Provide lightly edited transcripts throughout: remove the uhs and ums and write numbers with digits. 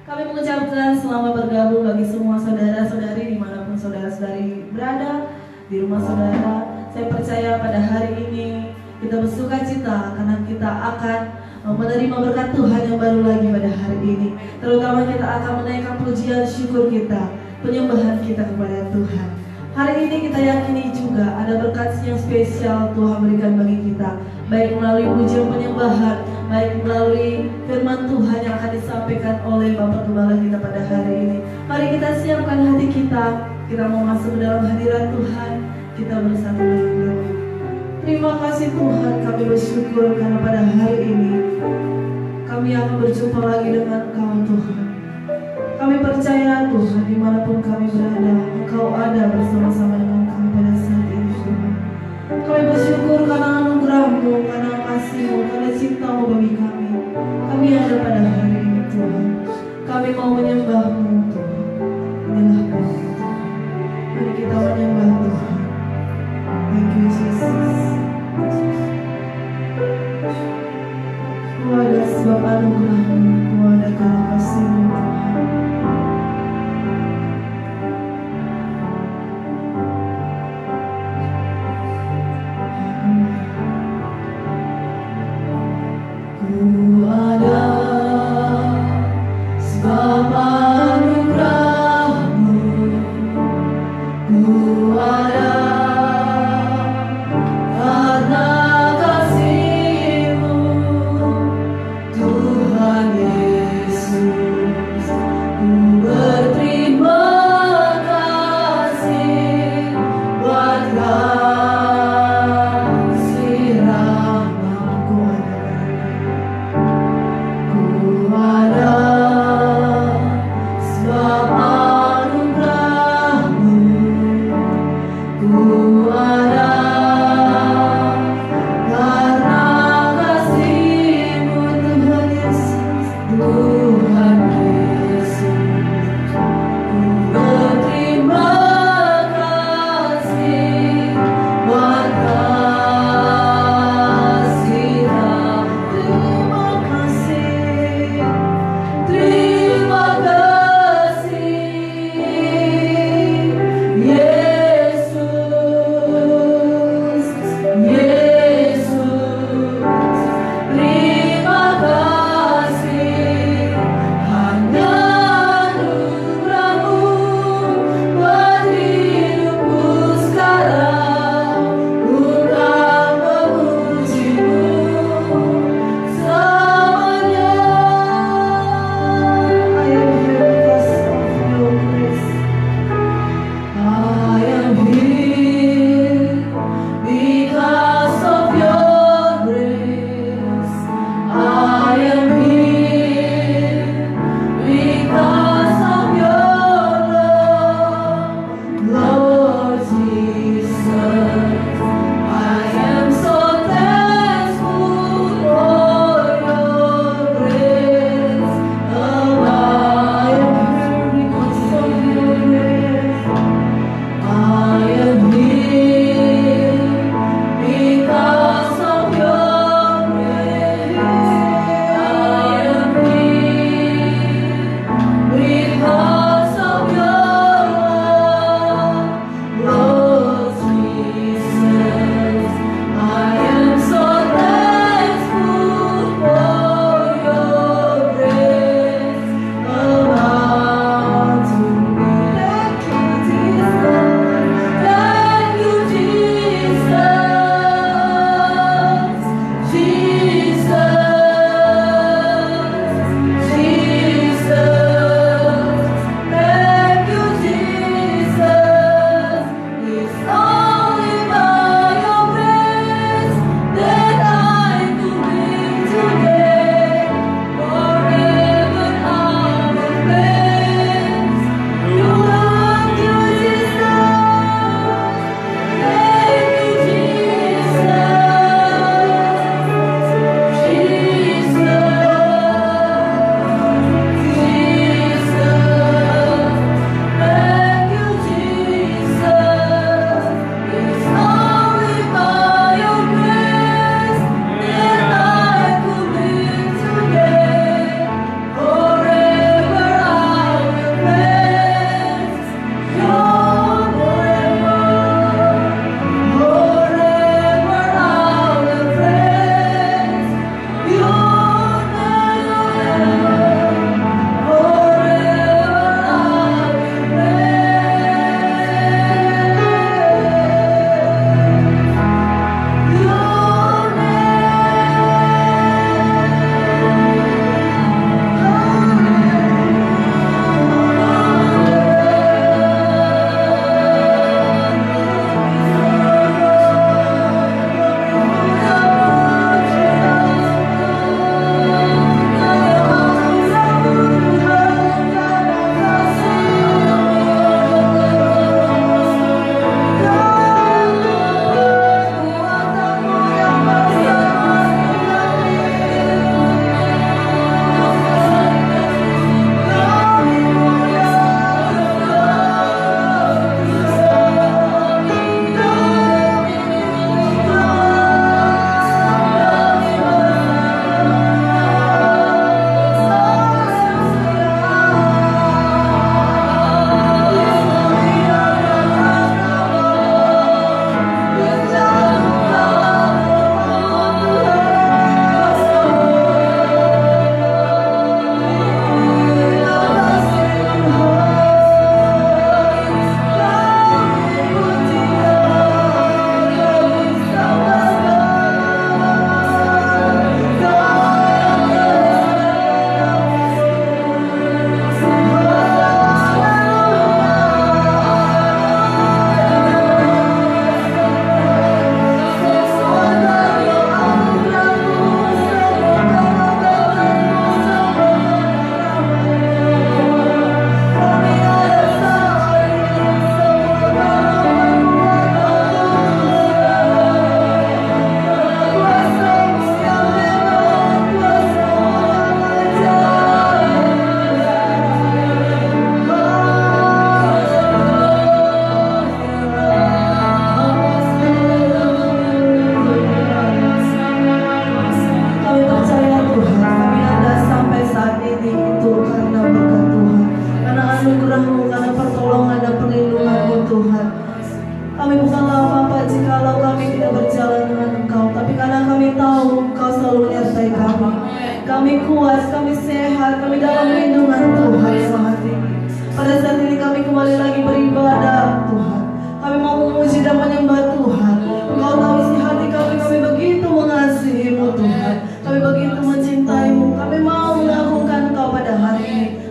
Kami mengucapkan selamat bergabung bagi semua saudara-saudari dimanapun saudara-saudari berada di rumah saudara. Saya percaya pada hari ini kita bersuka cita karena kita akan menerima berkat Tuhan yang baru lagi pada hari ini. Terutama kita akan menaikkan pujian syukur kita, penyembahan kita kepada Tuhan. Hari ini kita yakini juga ada berkat yang spesial Tuhan berikan bagi kita, baik melalui pujian penyembahan, baik melalui firman Tuhan yang akan disampaikan oleh Bapak Gembala kita pada hari ini. Mari kita siapkan hati kita mau masuk ke dalam hadirat Tuhan, kita bersatu dalam doa. Terima kasih Tuhan, kami bersyukur karena pada hari ini kami akan berjumpa lagi dengan Engkau Tuhan. Kami percaya Tuhan, dimanapun kami berada, Engkau ada bersama-sama dengan kami pada saat ini Tuhan. Kami bersyukur karena anugerah-Mu, karena kasih-Mu, karena cinta-Mu bagi kami. Kami ada pada hari ini Tuhan. Kami mau menyembah-Mu Tuhan. Inilah kami Tuhan. Mari kita menyembah Tuhan. Thank you Jesus. Ku ada sebab anugerah-Mu, ku ada karena kasih-Mu Tuhan. Ku ada sebab anugerah-Mu.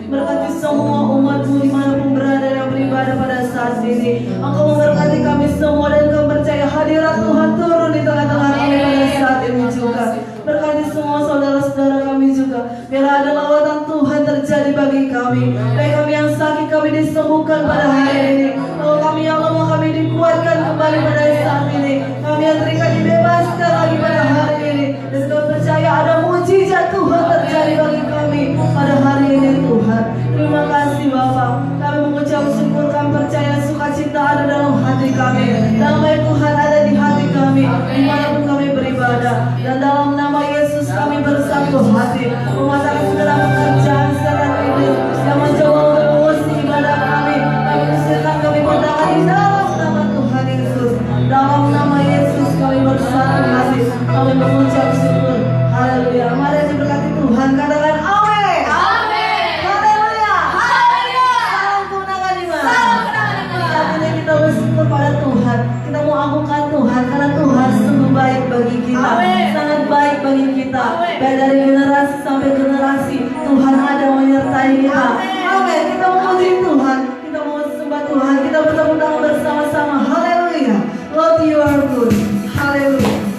Berkati semua umatmu dimanapun berada yang beribadah pada saat ini. Engkau memberkati kami semua dan kami percaya hadirat Tuhan turun di tengah-tengah kami pada saat ini juga. Berkati semua saudara-saudara kami juga. Biar ada lawatan Tuhan terjadi bagi kami. Baik kami yang sakit kami disembuhkan pada hari ini. Kalau kami yang lemah kami dikuatkan kembali pada saat ini. Kami yang terikat dibebaskan lagi pada hari ini. Dan kami percaya ada mujizat Tuhan terjadi bagi kami pada hari ini Tuhan. Terima kasih Bapak. Kami mengucap syukur, kami percaya sukacita ada dalam hati kami. Damai Tuhan ada di hati kami dimanapun kami beribadah. Dan dalam nama Yesus kami bersatu hati mematahkan segala pekerjaan setan iblis yang mencoba untuk mengusir ibadah kami. Kami usirkan, kami katakan di dalam nama Tuhan Yesus. Dalam nama Yesus kami bersatu hati. Kami mengucap syukur. Haleluya. Mari diberkati Tuhan. Katakan amin. Amin. Haleluya. Haleluya. Salam kemenangan iman. Salam kemenangan iman. Saat ini kita bersyukur pada Tuhan. Kita mau agungkan Tuhan karena Tuhan sungguh baik bagi kita. Amin. Sangat baik bagi kita. Baik dari generasi sampai generasi Tuhan ada menyertai kita. Amin. Kita memuji Tuhan. Kita mau sembah Tuhan. Kita bertepuk tangan bersama-sama. Haleluya. Lord, you are good. Haleluya.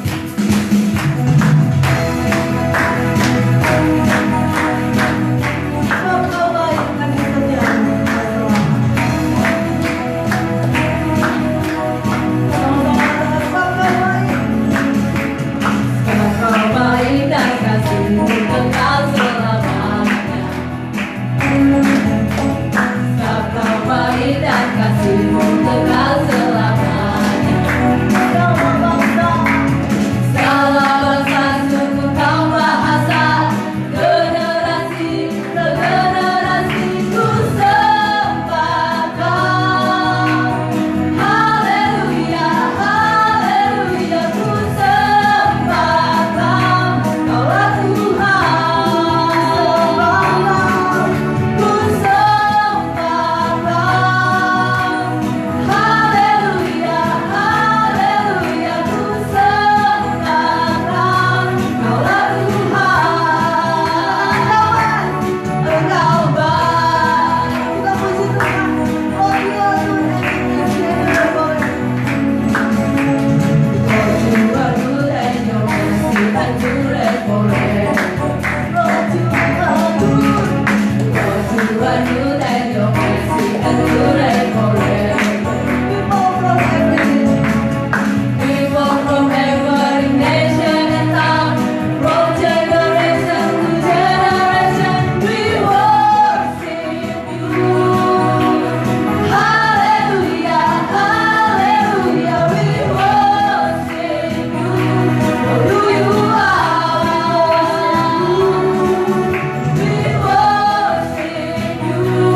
You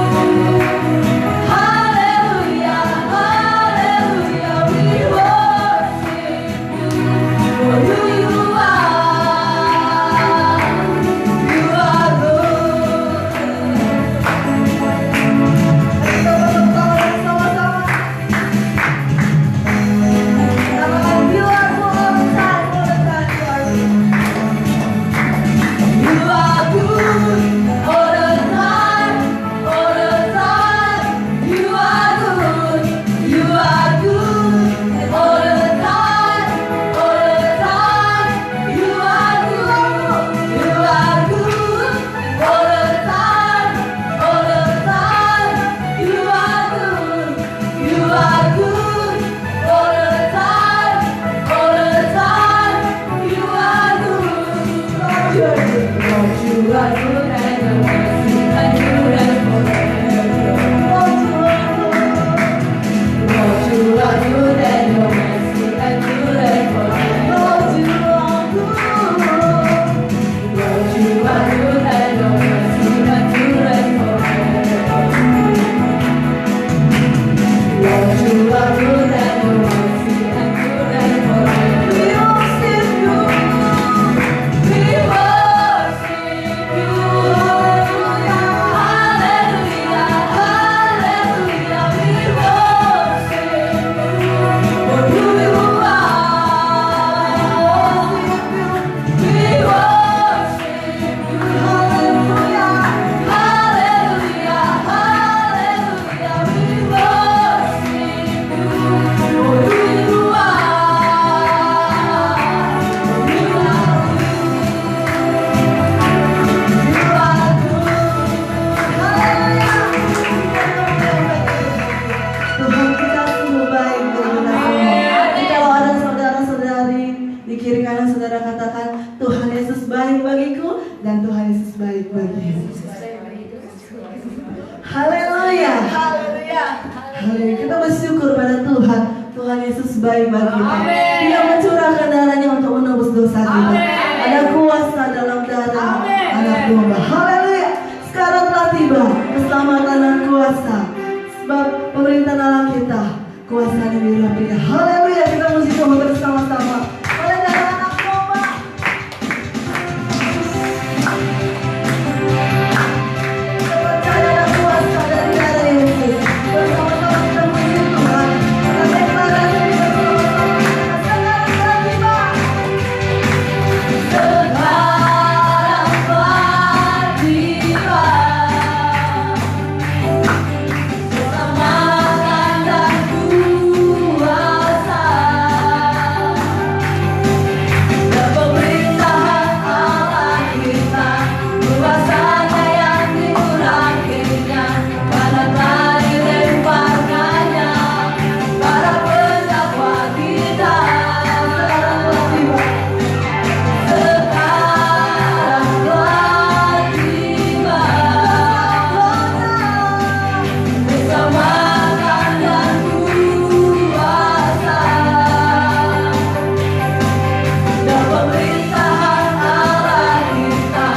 Haleluya. Kita bersyukur pada Tuhan. Tuhan Yesus baik bagi kita. Dia mencurahkan darahnya untuk menebus dosa kita. Ada kuasa dalam darah anak domba. Haleluya. Sekarang telah tiba keselamatan dan kuasa. Sebab pemerintahan Allah kita kuasanya di dalam dia. Haleluya. Kita mesti coba bersama-sama. Oleh darah anak domba. Kita percaya ada kuasa dari darah Yesus. Bersama-sama kita puji Tuhan. Kita deklarasi kita bersama-sama. Sekarang telah tiba. Sekarang telah tiba. Keselamatan dan kuasa. Dan pemerintahan Allah kita. Kuasanya yang diurapinya. Pada tadi lemparkannya. Para pendakwa kita. Sekarang telah tiba. Sekarang telah tiba. Keselamatan dan kuasa. Dan pemerintahan Allah kita.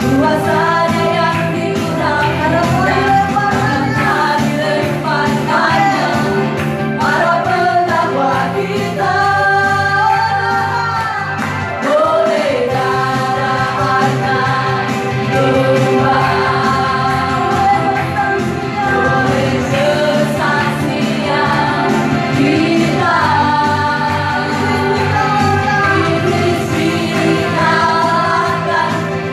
Kuasanya yang digunakan. Karena dilemparkannya. Para pendakwa kita. Oleh darah anak domba. Oleh kesaksian kita. Iblis dikalahkan,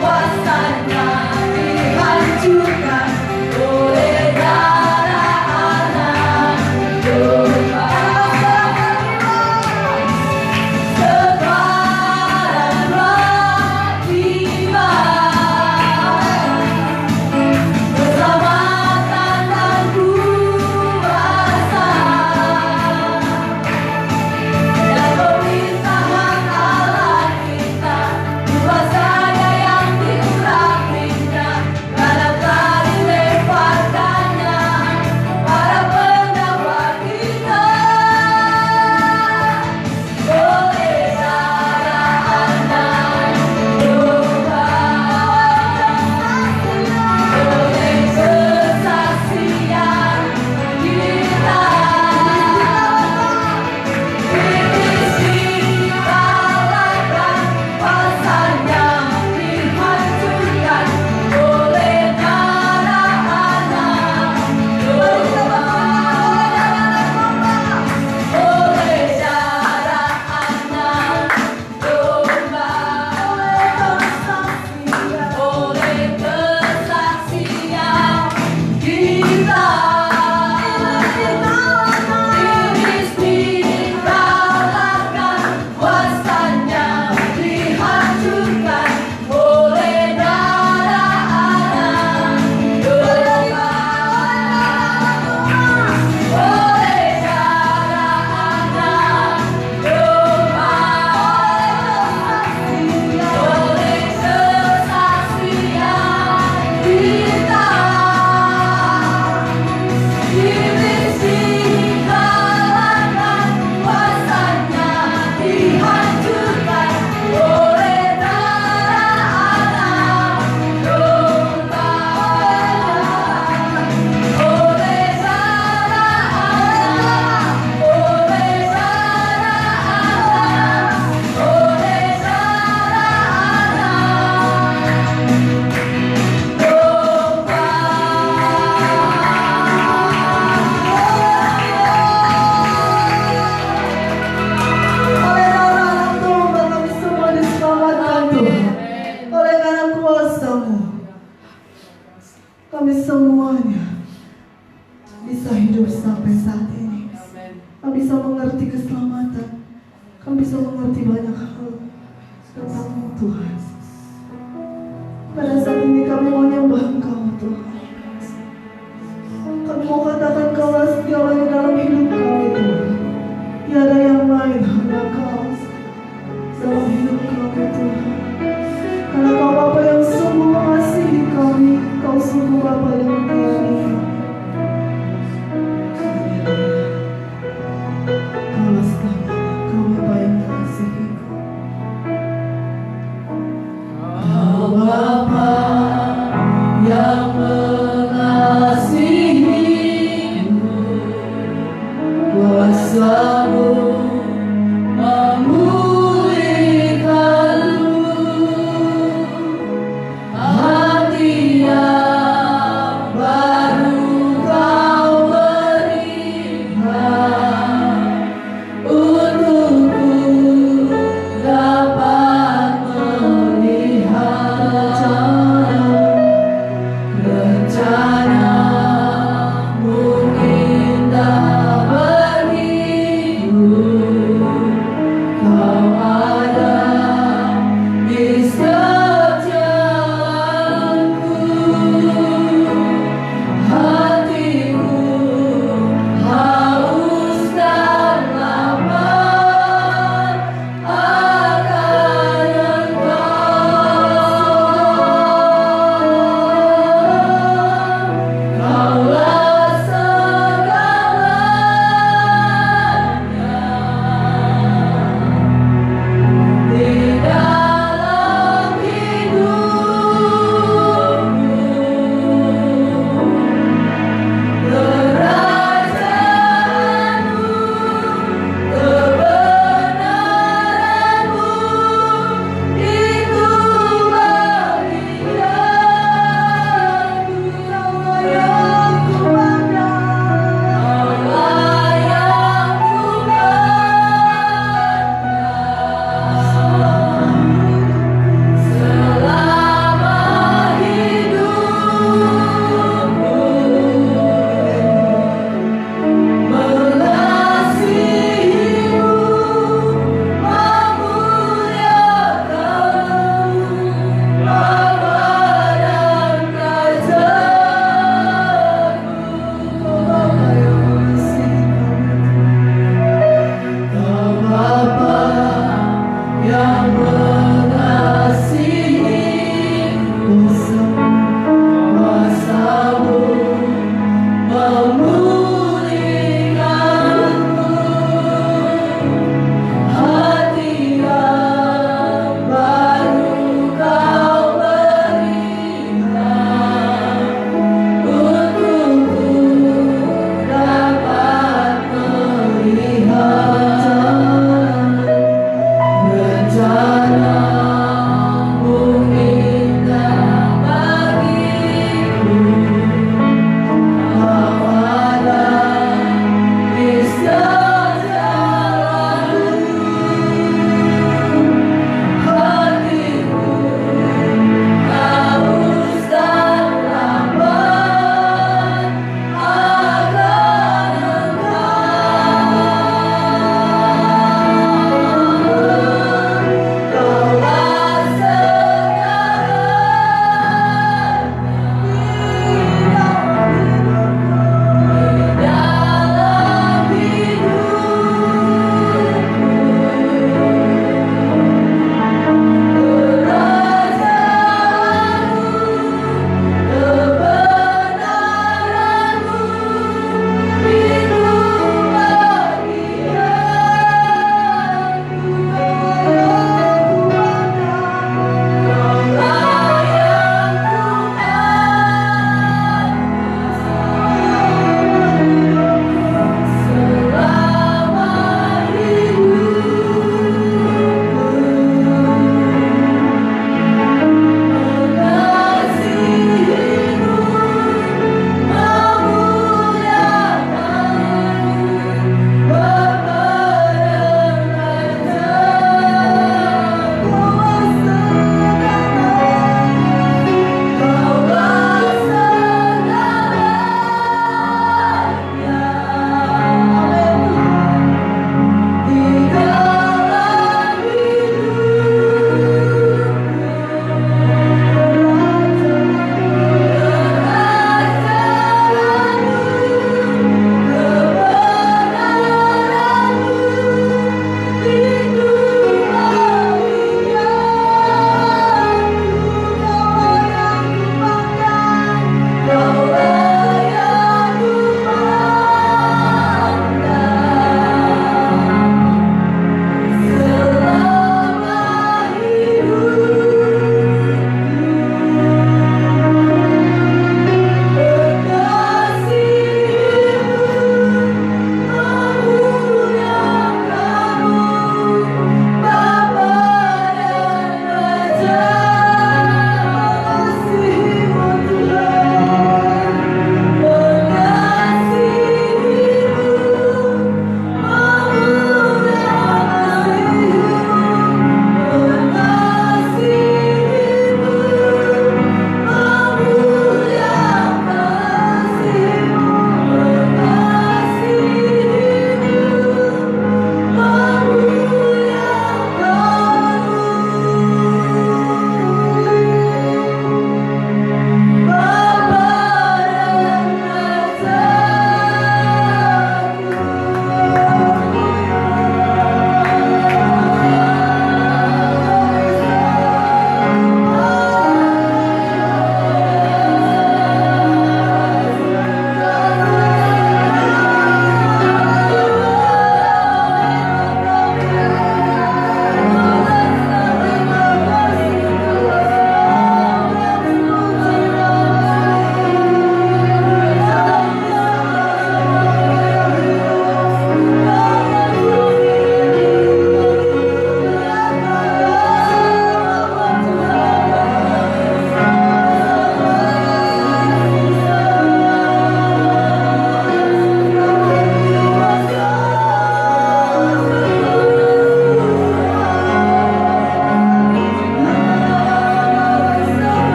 kuasanya dihancurkan. Oleh darah anak domba. Sekarang telah tiba. Keselamatan dan kuasa. Dan pemerintahan Allah kita. Kuasanya yang diurapinya. Karena telah dilemparkannya. Para pendakwa kita. Oleh darah anak domba. Oleh kesaksian kita. Iblis dikalahkan, kuasanya dihancurkan. Oleh darah anak domba. Oleh darah anak domba. Oleh kesaksian kita. Iblis dikalahkan, kuasanya dihancurkan. Oleh darah anak domba. Oleh darah anak domba. Oleh kesaksian kita. Iblis dikalahkan, kuasanya dihancurkan. Oleh darah anak domba. Oleh darah anak. Oleh darah anak. Oleh darah anak domba kami semua diselamatkan Tuhan. Oleh karena kuasa-Mu kami semuanya bisa hidup sampai saat ini. Kami bisa mengerti keselamatan. Kami bisa mengerti banyak hal tentang-Mu Tuhan. Pada saat ini kami mau nyembah Engkau Tuhan. Kami mau katakan Kaulah segalanya dalam hidup kami Tuhan. Tiada yang lain, hanya Kau dalam hidup kami Tuhan. Karena Kau Bapa yang sungguh mengasihi kami. Kau sungguh Bapa yang menyayangi kami.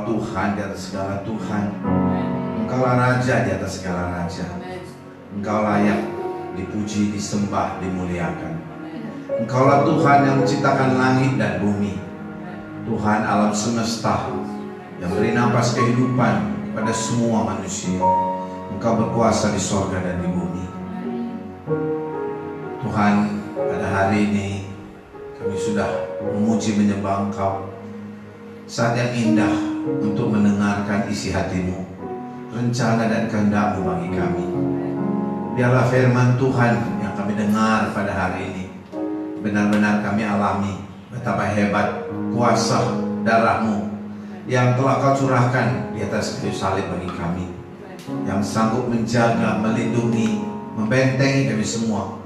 Tuhan di atas segala Tuhan. Engkaulah Raja di atas segala Raja. Engkau layak dipuji, disembah, dimuliakan. Engkaulah Tuhan yang menciptakan langit dan bumi. Tuhan alam semesta yang beri napas kehidupan kepada semua manusia. Engkau berkuasa di sorga dan di bumi. Tuhan, pada hari ini kami sudah memuji menyembah Engkau. Saat yang indah untuk mendengarkan isi hati-Mu, rencana dan kehendak-Mu bagi kami. Biarlah firman Tuhan yang kami dengar pada hari ini benar-benar kami alami betapa hebat kuasa darah-Mu yang telah Kau curahkan di atas kayu salib bagi kami, yang sanggup menjaga, melindungi, membentengi kami semua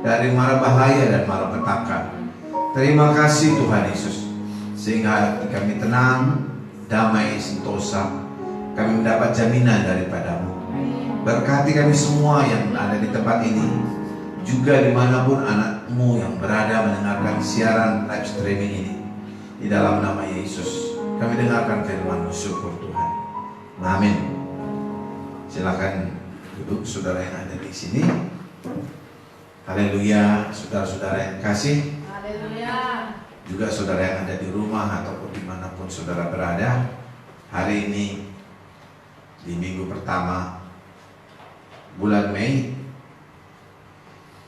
dari mara bahaya dan mara petaka. Terima kasih Tuhan Yesus, sehingga hati kami tenang, damai, sentosa. Kami mendapat jaminan daripada-Mu. Berkati kami semua yang ada di tempat ini, juga dimanapun anak-Mu yang berada mendengarkan siaran live streaming ini. Di dalam nama Yesus kami dengarkan firman-Mu. Syukur Tuhan. Amin. Silakan duduk saudara yang ada di sini. Haleluya, saudara-saudara yang kasih. Haleluya. Juga saudara yang ada di rumah ataupun dimanapun saudara berada. Hari ini di minggu pertama bulan Mei,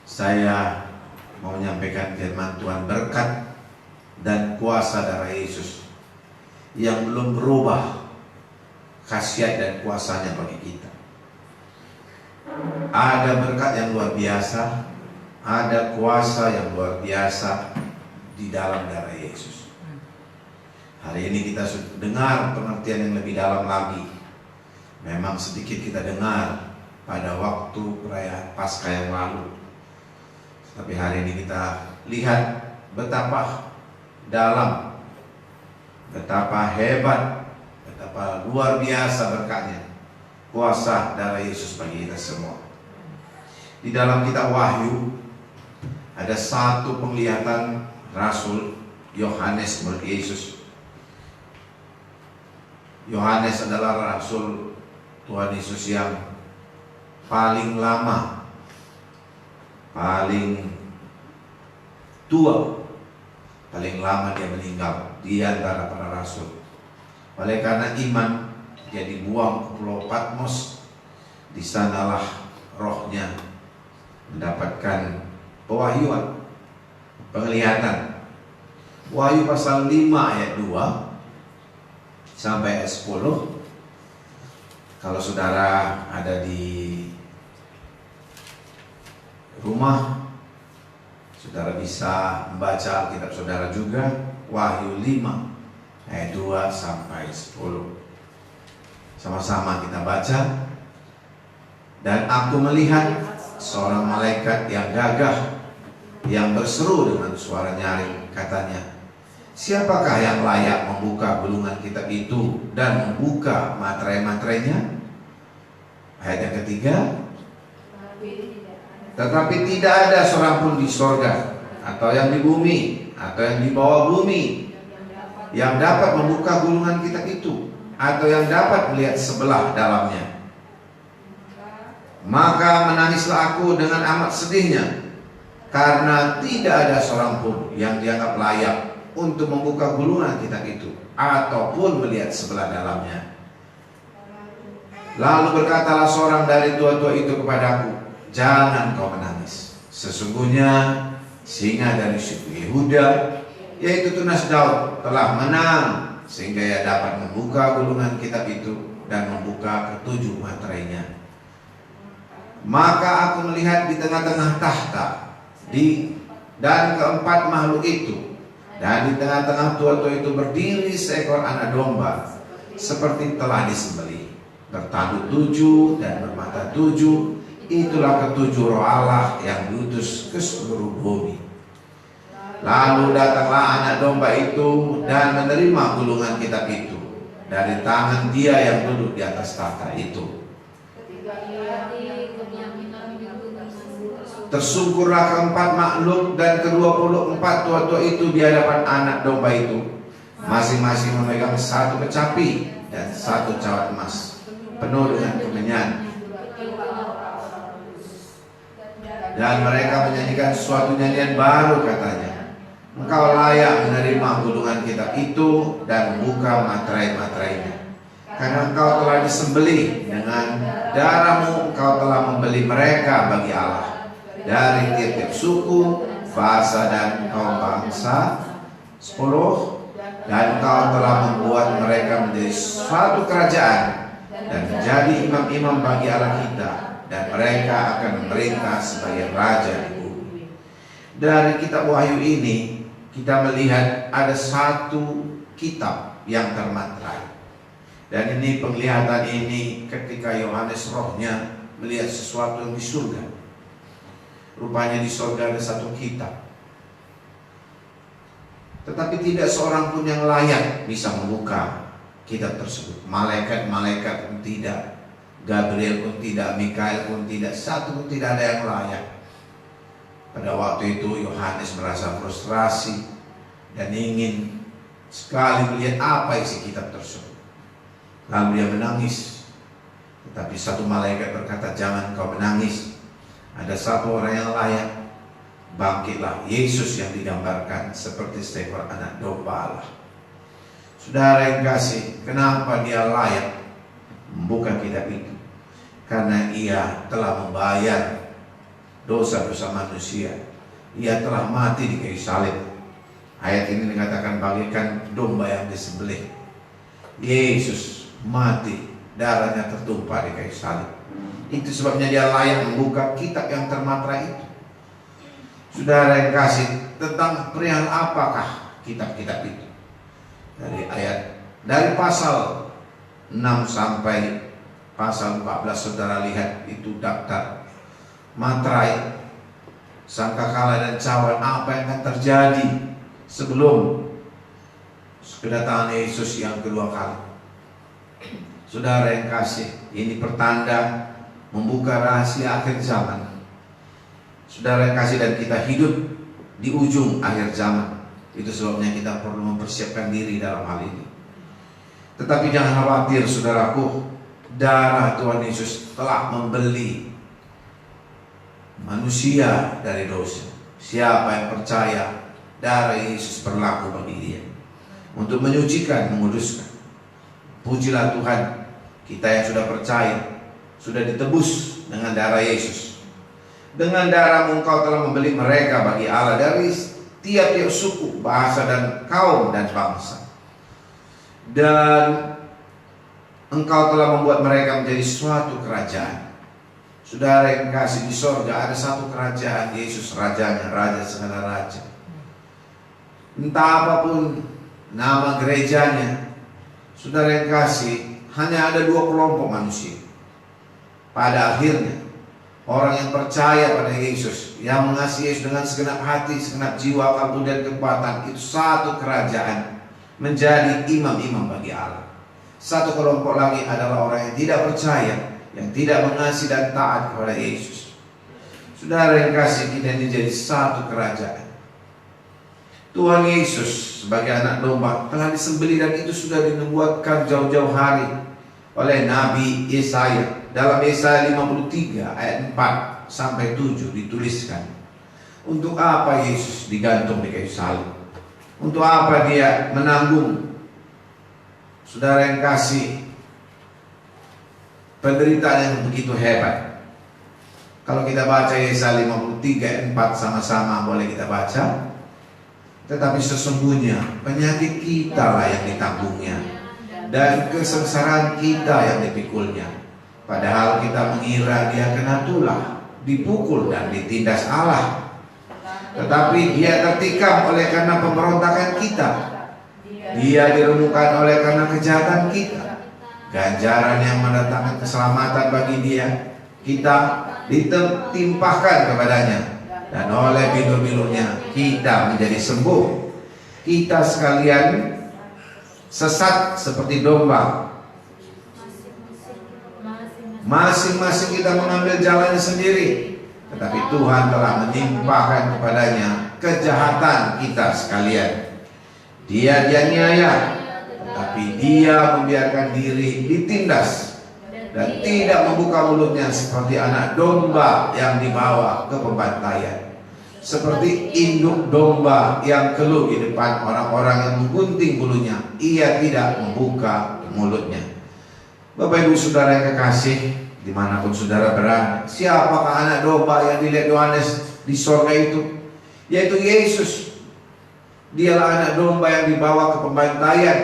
saya mau menyampaikan firman Tuhan, berkat dan kuasa darah Yesus yang belum berubah khasiat dan kuasanya bagi kita. Ada berkat yang luar biasa, ada kuasa yang luar biasa di dalam darah Yesus. Hari ini kita sudah dengar pengertian yang lebih dalam lagi. Memang sedikit kita dengar pada waktu perayaan Paskah yang lalu, tapi hari ini kita lihat betapa dalam, betapa hebat, betapa luar biasa berkatnya, kuasa darah Yesus bagi kita semua. Di dalam kitab Wahyu ada satu penglihatan Rasul Yohanes murid Yesus. Yohanes adalah Rasul Tuhan Yesus yang paling lama, paling tua, paling lama dia meninggal di antara para rasul. Oleh karena iman, dia dibuang ke Pulau Patmos. Di sanalah rohnya mendapatkan pewahyuan, penglihatan. Wahyu pasal 5 ayat 2 sampai ayat 10. Kalau saudara ada di rumah, saudara bisa membaca Alkitab saudara juga. Wahyu 5 ayat 2 sampai 10. Sama-sama kita baca. Dan aku melihat seorang malaikat yang gagah, yang berseru dengan suara nyaring, katanya, siapakah yang layak membuka gulungan kitab itu dan membuka materai-materainya? Ayat yang ketiga, tetapi tidak ada seorang pun di sorga, atau yang di bumi, atau yang di bawah bumi, yang dapat membuka gulungan kitab itu, atau yang dapat melihat sebelah dalamnya. Maka menangislah aku dengan amat sedihnya, karena tidak ada seorang pun yang dianggap layak untuk membuka gulungan kitab itu, ataupun melihat sebelah dalamnya. Lalu berkatalah seorang dari tua-tua itu kepadaku, jangan kau menangis. Sesungguhnya singa dari suku Yehuda, yaitu tunas Daud, telah menang, sehingga ia dapat membuka gulungan kitab itu dan membuka ketujuh materainya. Maka aku melihat di tengah-tengah tahta dan keempat makhluk itu, dan di tengah-tengah tua-tua itu berdiri seekor anak domba, seperti telah disembelih, bertanduk 7 dan bermata 7. Itulah ketujuh roh Allah yang diutus ke seluruh bumi. Lalu datanglah anak domba itu dan menerima gulungan kitab itu dari tangan dia yang duduk di atas tahta itu. Tersungkurlah keempat makhluk dan ke-24 tua-tua itu di hadapan anak domba itu, masing-masing memegang satu kecapi, dan 1 cawat emas penuh dengan kemenyan. Dan mereka menyanyikan suatu nyanyian baru, katanya, engkau layak menerima gunungan kita itu dan buka materai-materainya. Karena engkau telah disembelih dengan darahmu, engkau telah membeli mereka bagi Allah dari tiap-tiap suku, bahasa dan kaum bangsa. 10. Dan engkau telah membuat mereka menjadi suatu kerajaan dan menjadi imam-imam bagi Allah kita, dan mereka akan memerintah sebagai raja di bumi. Dari kitab Wahyu ini kita melihat ada satu kitab yang termaterai. Dan ini penglihatan ini ketika Yohanes rohnya melihat sesuatu yang di surga. Rupanya di surga ada satu kitab, tetapi tidak seorang pun yang layak bisa membuka kitab tersebut. Malaikat-malaikat pun tidak, Gabriel pun tidak, Mikael pun tidak, satu pun tidak ada yang layak. Pada waktu itu Yohanes merasa frustrasi dan ingin sekali melihat apa isi kitab tersebut. Lalu dia menangis. Tetapi satu malaikat berkata, jangan kau menangis. Ada satu orang yang layak. Bangkitlah, Yesus yang digambarkan seperti seekor anak domba Allah. Saudara yang kasih, kenapa dia layak membuka kitab itu? Karena ia telah membayar dosa-dosa manusia. Ia telah mati di kayu salib. Ayat ini dikatakan bagaikan domba yang disembelih. Yesus mati, darahnya tertumpah di kayu salib. Itu sebabnya dia layak membuka kitab yang termaterai itu. Saudara yang kasih, tentang perihal apakah kitab-kitab itu? Dari pasal 6 sampai pasal 14, saudara lihat itu daftar materai, sangkakala dan cawan apa yang akan terjadi sebelum kedatangan Yesus yang kedua kali. Saudara yang kasih, ini pertanda membuka rahasia akhir zaman. Saudara yang kasih, dan kita hidup di ujung akhir zaman. Itu sebabnya kita perlu mempersiapkan diri dalam hal ini. Tetapi jangan khawatir, saudaraku, darah Tuhan Yesus telah membeli manusia dari dosa. Siapa yang percaya, darah Yesus berlaku bagi dia untuk menyucikan, menguduskan. Pujilah Tuhan, kita yang sudah percaya, sudah ditebus dengan darah Yesus. Dengan darahmu engkau telah membeli mereka bagi Allah dari tiap-tiap suku, bahasa dan kaum dan bangsa. Dan engkau telah membuat mereka menjadi suatu kerajaan. Saudara yang kasih, di sorga ada satu kerajaan, Yesus rajanya, raja segala raja. Entah apapun nama gerejanya, saudara yang kasih, hanya ada 2 kelompok manusia. Pada akhirnya, orang yang percaya pada Yesus, yang mengasihi Yesus dengan segenap hati, segenap jiwa, kalbu dan kekuatan, itu satu kerajaan, menjadi imam-imam bagi Allah. Satu kelompok lagi adalah orang yang tidak percaya, yang tidak mengasihi dan taat kepada Yesus. Saudara yang kasih, kita ini jadi satu kerajaan. Tuhan Yesus sebagai anak domba telah disembelih, dan itu sudah dinubuatkan jauh-jauh hari oleh Nabi Yesaya. Dalam Yesaya 53 ayat 4 sampai 7 dituliskan, untuk apa Yesus digantung di kayu salib? Untuk apa dia menanggung, saudara yang kasih, penderitaan yang begitu hebat? Kalau kita baca Yesaya 53 ayat 4 sama-sama, boleh kita baca. Tetapi sesungguhnya penyakit kita lah yang ditanggungnya, dan kesengsaraan kita yang dipikulnya. Padahal kita mengira dia kena tulah, dipukul dan ditindas Allah. Tetapi dia tertikam oleh karena pemberontakan kita, dia diremukkan oleh karena kejahatan kita. Ganjaran yang mendatangkan keselamatan bagi dia, kita ditimpahkan kepadanya, dan oleh bilur-bilurnya kita menjadi sembuh. Kita sekalian sesat seperti domba, masing-masing kita mengambil jalannya sendiri, tetapi Tuhan telah menimpahkan kepadanya kejahatan kita sekalian. Dia dianiaya, tapi dia membiarkan diri ditindas dan tidak membuka mulutnya seperti anak domba yang dibawa ke pembantaian, seperti induk domba yang keluh di depan orang-orang yang menggunting bulunya, ia tidak membuka mulutnya. Bapak Ibu Saudara yang kekasih, dimanapun saudara berada, siapakah anak domba yang dilihat Yohanes di sorga itu? Yaitu Yesus. Dialah anak domba yang dibawa ke pembantaian.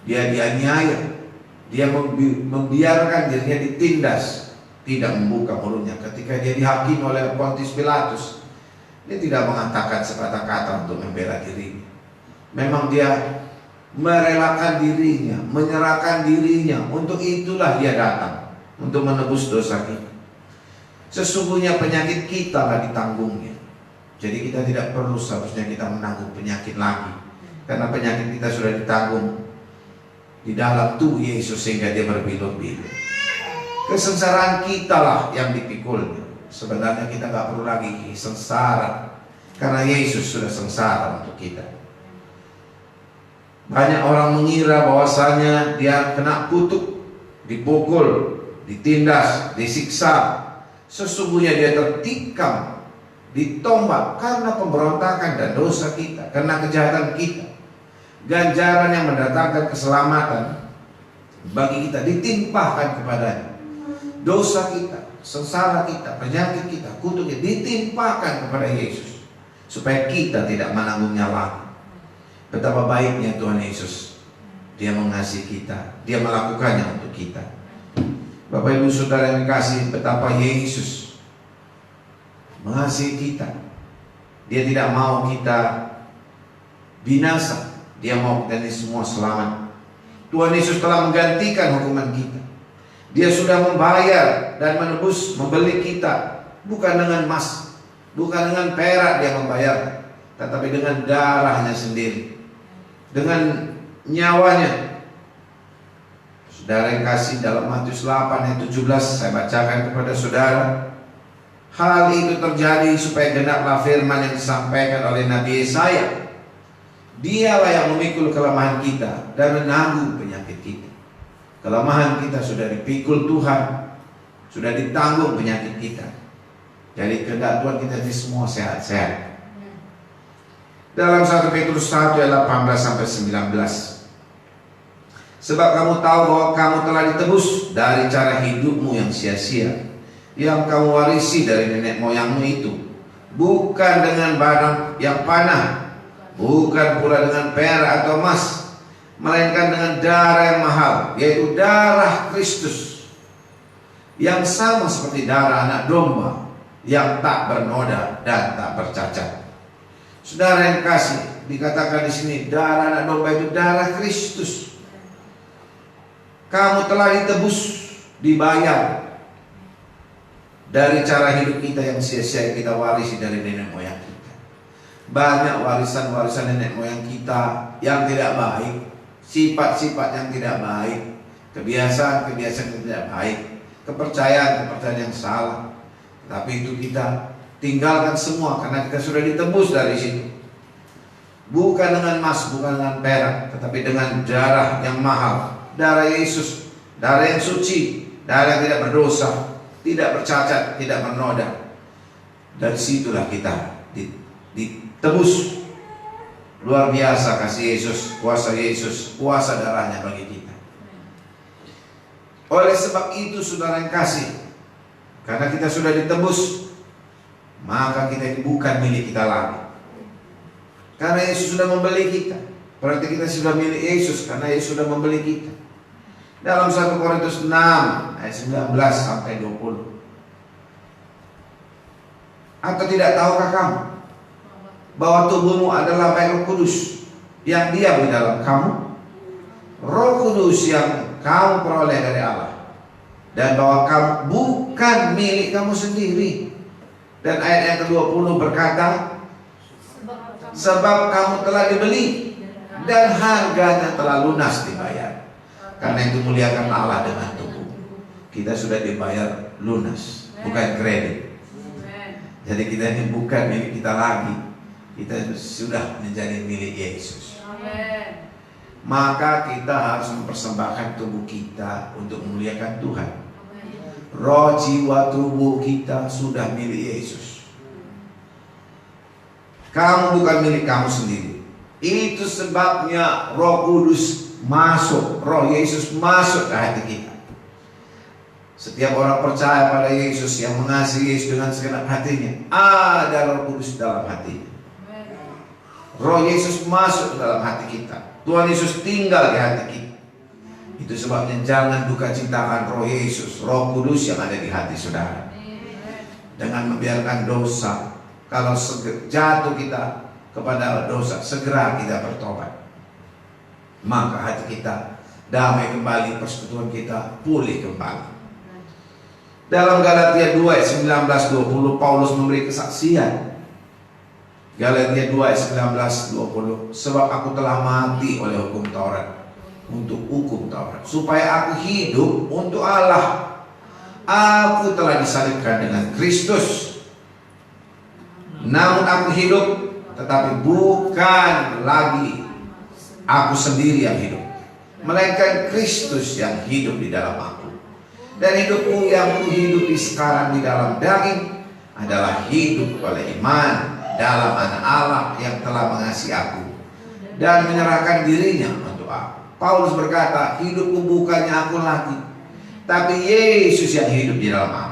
Dia dianiaya, dia membiarkan dirinya ditindas, tidak membuka mulutnya. Ketika dia dihakimi oleh Pontius Pilatus, dia tidak mengatakan sepatah kata untuk membela dirinya. Memang dia merelakan dirinya, menyerahkan dirinya. Untuk itulah dia datang, untuk menebus dosa kita. Sesungguhnya penyakit kita lah ditanggungnya. Jadi kita tidak perlu seharusnya kita menanggung penyakit lagi, karena penyakit kita sudah ditanggung di dalam tubuh Yesus sehingga dia berbilur-bilur. Kesengsaraan kita lah yang dipikulnya. Sebenarnya kita gak perlu lagi sengsara, karena Yesus sudah sengsara untuk kita. Banyak orang mengira bahwasanya dia kena kutuk, dipukul, ditindas, disiksa. Sesungguhnya dia tertikam, ditombak karena pemberontakan dan dosa kita, karena kejahatan kita. Ganjaran yang mendatangkan keselamatan bagi kita ditimpahkan kepadanya. Dosa kita, sengsara kita, penyakit kita, kutuk kita ditimpahkan kepada Yesus, supaya kita tidak menanggungnya lagi. Betapa baiknya Tuhan Yesus. Dia mengasihi kita, dia melakukannya untuk kita. Bapak Ibu Saudara yang dikasihi, betapa Yesus mengasihi kita. Dia tidak mau kita binasa, dia mau kita ini semua selamat. Tuhan Yesus telah menggantikan hukuman kita. Dia sudah membayar dan menebus, membeli kita, bukan dengan emas, bukan dengan perak dia membayar, tetapi dengan darahnya sendiri, dengan nyawanya. Saudara yang kasih, dalam Matius 8 ayat 17 saya bacakan kepada saudara. Hal itu terjadi supaya genaplah firman yang disampaikan oleh Nabi Yesaya. Dialah yang memikul kelemahan kita dan menanggung penyakit kita. Kelemahan kita sudah dipikul Tuhan, sudah ditanggung penyakit kita. Jadi kehendak Tuhan kita ini semua sehat-sehat. Dalam 1 Petrus 1 ayat 18 sampai 19. Sebab kamu tahu bahwa kamu telah ditebus dari cara hidupmu yang sia-sia, yang kamu warisi dari nenek moyangmu itu, bukan dengan barang yang panah, bukan pula dengan perak atau emas, melainkan dengan darah yang mahal, yaitu darah Kristus, yang sama seperti darah anak domba, yang tak bernoda dan tak bercacat. Saudara yang kasih, dikatakan di sini darah anak domba itu darah Kristus. Kamu telah ditebus, dibayar dari cara hidup kita yang sia-sia, kita warisi dari nenek moyang kita. Banyak warisan-warisan nenek moyang kita yang tidak baik, sifat-sifat yang tidak baik, kebiasaan-kebiasaan yang tidak baik, kepercayaan-kepercayaan yang salah. Tapi itu kita tinggalkan semua karena kita sudah ditebus dari situ. Bukan dengan emas, bukan dengan perak, tetapi dengan darah yang mahal, darah Yesus, darah yang suci, darah yang tidak berdosa, tidak bercacat, tidak bernoda. Dari situlah kita ditebus. Luar biasa kasih Yesus, kuasa darahnya bagi kita. Oleh sebab itu saudara yang kasih, karena kita sudah ditebus, maka kita ini bukan milik kita lagi. Karena Yesus sudah membeli kita. Berarti kita sudah milik Yesus, karena Yesus sudah membeli kita. Dalam 1 Korintus 6 ayat 19 sampai 20. Atau tidak tahukah kamu bahwa tubuhmu adalah baik Roh Kudus yang diam di dalam kamu, Roh Kudus yang kamu peroleh dari Allah, dan bahwa kamu bukan milik kamu sendiri. Dan ayat yang ke-20 berkata, sebab kamu telah dibeli dan harganya telah lunas dibayar. Karena itu muliakan Allah dengan tubuh. Kita sudah dibayar lunas, bukan kredit. Jadi kita ini bukan milik kita lagi, kita sudah menjadi milik Yesus. maka kita harus mempersembahkan tubuh kita untuk memuliakan Tuhan. Roh, jiwa, tubuh kita sudah milik Yesus. Kamu bukan milik kamu sendiri. Itu sebabnya Roh Kudus masuk, Roh Yesus masuk ke hati kita. Setiap orang percaya pada Yesus, yang mengasihi Yesus dengan segenap hatinya, ada Roh Kudus dalam hatinya. Roh Yesus masuk ke dalam hati kita. Tuhan Yesus tinggal di hati kita. Itu sebabnya jangan duka citakan Roh Yesus, Roh Kudus yang ada di hati saudara. Dengan membiarkan dosa. Kalau jatuh kita kepada dosa, segera kita bertobat, maka hati kita damai kembali, persekutuan kita pulih kembali. Dalam Galatia 2 ayat 19-20 Paulus memberi kesaksian. Galatia 2 ayat 19-20, sebab aku telah mati oleh hukum Taurat, untuk hukum Taurat, supaya aku hidup untuk Allah. Aku telah disalibkan dengan Kristus. Namun aku hidup, tetapi bukan lagi aku sendiri yang hidup, melainkan Kristus yang hidup di dalam aku. Dan hidupku yang kuhidupi sekarang di dalam daging adalah hidup oleh iman dalam Anak Allah yang telah mengasihi aku dan menyerahkan dirinya untuk aku. Paulus berkata, hidupku bukannya aku lagi, tapi Yesus yang hidup di dalam aku.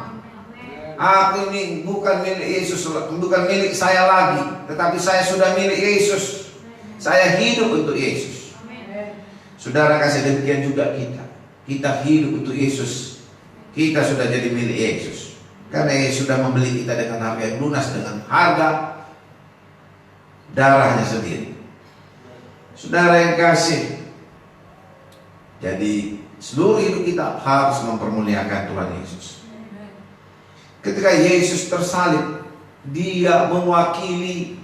Aku ini bukan milik Yesus, bukan milik saya lagi, tetapi saya sudah milik Yesus. Saya hidup untuk Yesus. Saudara kasih, demikian juga kita. Kita hidup untuk Yesus. Kita sudah jadi milik Yesus, karena Yesus sudah membeli kita dengan harga yang lunas, dengan harga darahnya sendiri. Saudara yang kasih, jadi seluruh hidup kita harus mempermuliakan Tuhan Yesus. Ketika Yesus tersalib, Dia mewakili,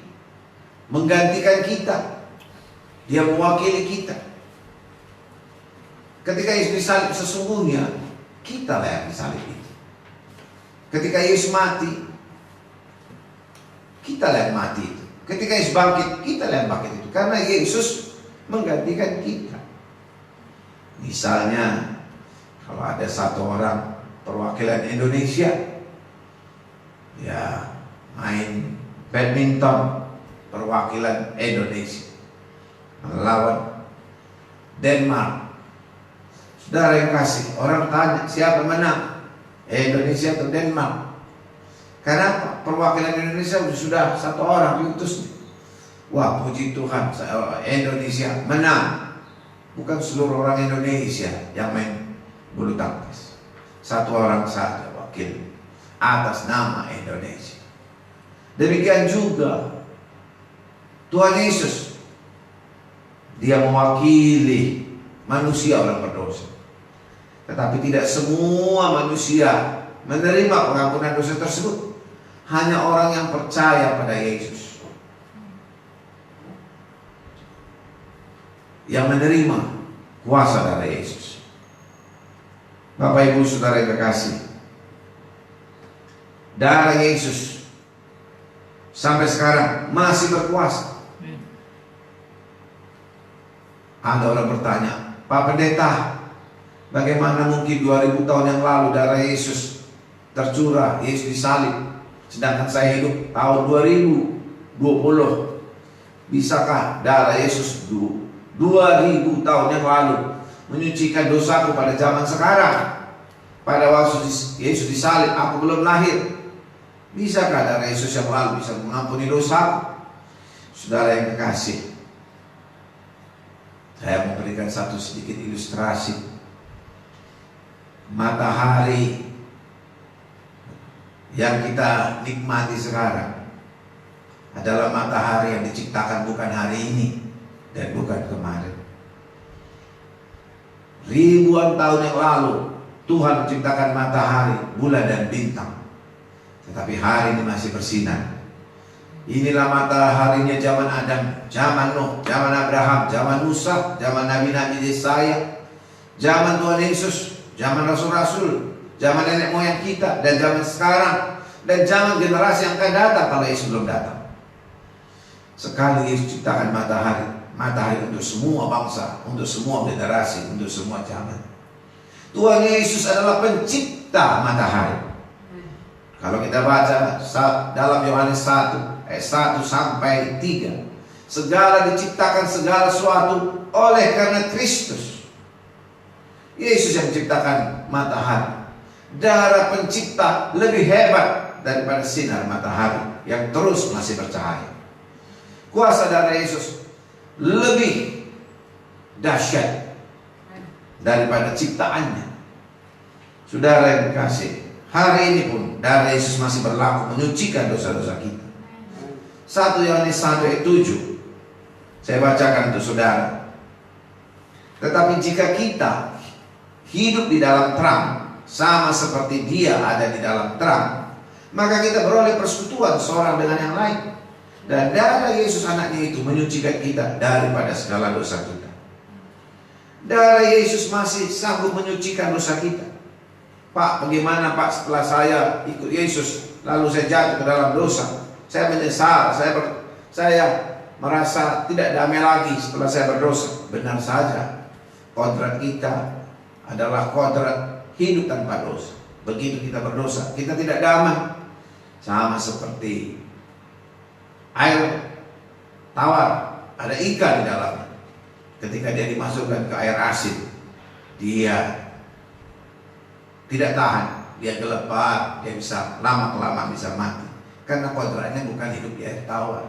menggantikan kita. Dia mewakili kita. Ketika Yesus disalib, sesungguhnya kita lah yang disalib itu. Ketika Yesus mati, kita lah yang mati itu. Ketika Yesus bangkit, kita lah yang bangkit itu. Karena Yesus menggantikan kita. Misalnya, kalau ada satu orang perwakilan Indonesia, ya main badminton, perwakilan Indonesia melawan Denmark. Saudara yang kasih, orang tanya siapa menang, Indonesia atau Denmark? Karena perwakilan Indonesia sudah satu orang diutus. Wah, puji Tuhan, Indonesia menang. Bukan seluruh orang Indonesia yang main bulu tangkis, satu orang saja wakil atas nama Indonesia. Demikian juga Tuhan Yesus, Dia mewakili manusia orang berdosa. Tetapi tidak semua manusia menerima pengampunan dosa tersebut. Hanya orang yang percaya pada Yesus yang menerima kuasa dari Yesus. Bapak Ibu Saudara yang terkasih, darah Yesus sampai sekarang masih berkuasa. Ada orang bertanya, Pak Pendeta, bagaimana mungkin 2000 tahun yang lalu darah Yesus tercurah, Yesus disalib, sedangkan saya hidup tahun 2020. Bisakah darah Yesus 2000 tahun yang lalu menyucikan dosaku pada zaman sekarang? Pada waktu Yesus disalib, aku belum lahir. Bisakah darah Yesus yang lalu bisa mengampuni dosa? Saudara yang kekasih, saya memberikan satu sedikit ilustrasi. Matahari yang kita nikmati sekarang adalah matahari yang diciptakan bukan hari ini dan bukan kemarin. Ribuan tahun yang lalu Tuhan menciptakan matahari, bulan dan bintang. Tetapi hari ini masih bersinar. Inilah mataharinya zaman Adam, zaman Nuh, zaman Abraham, zaman Musa, zaman Nabi-Nabi Yesaya, zaman Tuhan Yesus, zaman Rasul-Rasul, zaman nenek moyang kita, dan zaman sekarang, dan zaman generasi yang akan datang kalau Yesus belum datang. Sekali Yesus ciptakan matahari, matahari untuk semua bangsa, untuk semua generasi, untuk semua zaman. Tuhan Yesus adalah pencipta matahari. Kalau kita baca dalam Yohanes 1 ayat 1 sampai 3, segala diciptakan segala sesuatu oleh karena Kristus. Yesus yang menciptakan matahari. Darah pencipta lebih hebat daripada sinar matahari yang terus masih bercahaya. Kuasa darah Yesus lebih dahsyat daripada ciptaannya. Saudara yang dikasihi, hari ini pun darah Yesus masih berlaku menyucikan dosa-dosa kita. 1 Yohanes 1 ayat 7 saya bacakan untuk saudara. Tetapi jika kita hidup di dalam terang, sama seperti Dia ada di dalam terang, maka kita beroleh persekutuan seorang dengan yang lain. Dan darah Yesus anaknya itu menyucikan kita daripada segala dosa kita. Darah Yesus masih sanggup menyucikan dosa kita. Pak, bagaimana Pak setelah saya ikut Yesus lalu saya jatuh ke dalam dosa? Saya menyesal, saya merasa tidak damai lagi setelah saya berdosa. Benar saja, kodrat kita adalah kodrat hidup tanpa dosa. Begitu kita berdosa, kita tidak damai. Sama seperti air tawar, ada ikan di dalamnya. Ketika dia dimasukkan ke air asin, dia tidak tahan, dia gelepar, dia bisa lama-kelamaan bisa mati. Karena kodratnya bukan hidup di air tawar.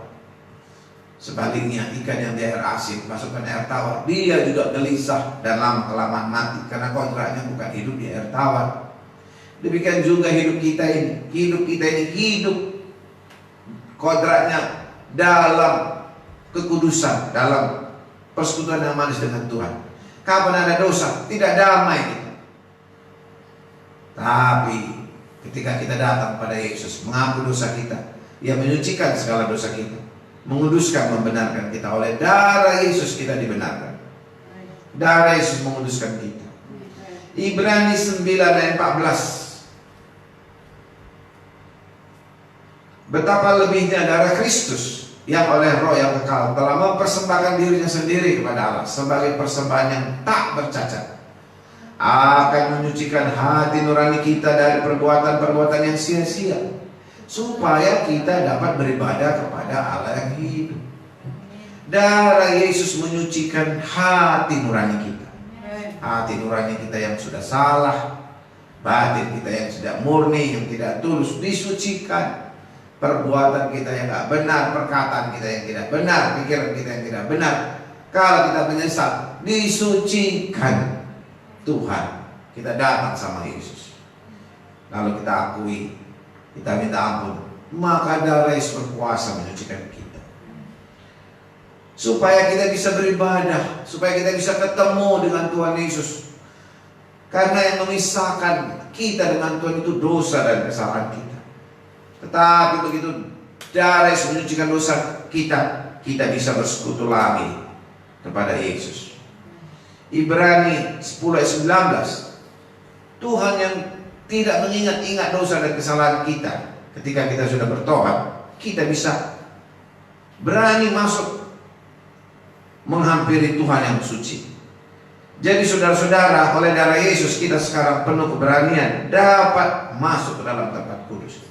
Sebaliknya, ikan yang di air asin masukkan air tawar, dia juga gelisah dan lama-kelamaan mati. Karena kodratnya bukan hidup di air tawar. Demikian juga hidup kita ini. Hidup kita ini hidup kodratnya dalam kekudusan, dalam persekutuan yang manis dengan Tuhan. Kapan ada dosa, tidak damai kita. Tapi ketika kita datang pada Yesus, mengampuni dosa kita, Ia menyucikan segala dosa kita, menguduskan, membenarkan kita. Oleh darah Yesus kita dibenarkan. Darah Yesus menguduskan kita. Ibrani 9 ayat 14. Betapa lebihnya darah Kristus yang oleh Roh yang kekal telah mempersembahkan dirinya sendiri kepada Allah sebagai persembahan yang tak bercacat, akan menyucikan hati nurani kita dari perbuatan-perbuatan yang sia-sia, supaya kita dapat beribadah kepada Allah yang hidup. Darah Yesus menyucikan hati nurani kita. Hati nurani kita yang sudah salah, batin kita yang tidak murni, yang tidak tulus, disucikan. Perbuatan kita yang tidak benar, perkataan kita yang tidak benar, pikiran kita yang tidak benar, kalau kita menyesal, disucikan Tuhan. Kita datang sama Yesus, lalu kita akui, kita minta ampun, maka darah Yesus berkuasa menyucikan kita, supaya kita bisa beribadah, supaya kita bisa ketemu dengan Tuhan Yesus. Karena yang memisahkan kita dengan Tuhan itu dosa dan kesalahan kita. Tetapi begitu darah Yesus menyucikan dosa kita, kita bisa bersekutu lagi kepada Yesus. Ibrani 10 ayat 19. Tuhan yang tidak mengingat-ingat dosa dan kesalahan kita, ketika kita sudah bertobat, kita bisa berani masuk menghampiri Tuhan yang suci. Jadi saudara-saudara, oleh darah Yesus kita sekarang penuh keberanian dapat masuk ke dalam tempat kudus.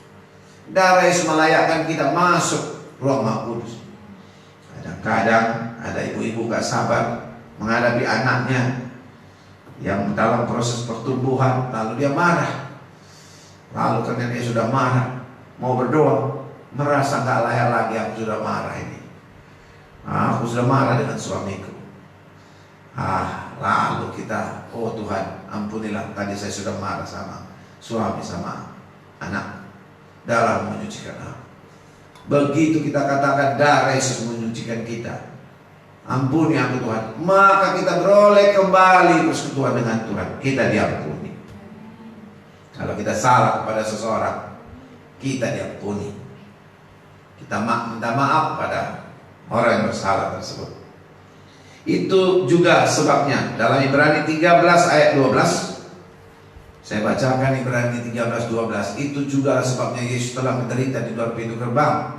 Darah Yesus melayakkan kita masuk ruang Maha Kudus. Kadang-kadang ada ibu-ibu gak sabar menghadapi anaknya yang dalam proses pertumbuhan, lalu dia marah. Lalu karena dia sudah marah, mau berdoa, merasa gak layak lagi, aku sudah marah ini. Aku sudah marah dengan suamiku. Lalu kita, oh Tuhan, ampunilah, tadi saya sudah marah sama suami, sama anak. Darah menyucikan aku. Begitu kita katakan darah Yesus menyucikan kita, ampuni aku Tuhan, maka kita beroleh kembali persekutuan dengan Tuhan. Kita diampuni. Kalau kita salah kepada seseorang, kita diampuni. Kita minta maaf pada orang yang bersalah tersebut. Itu juga sebabnya dalam Ibrani 13 ayat 12, saya bacakan Ibrani 13:12. Itu juga sebabnya Yesus telah menderita di luar pintu gerbang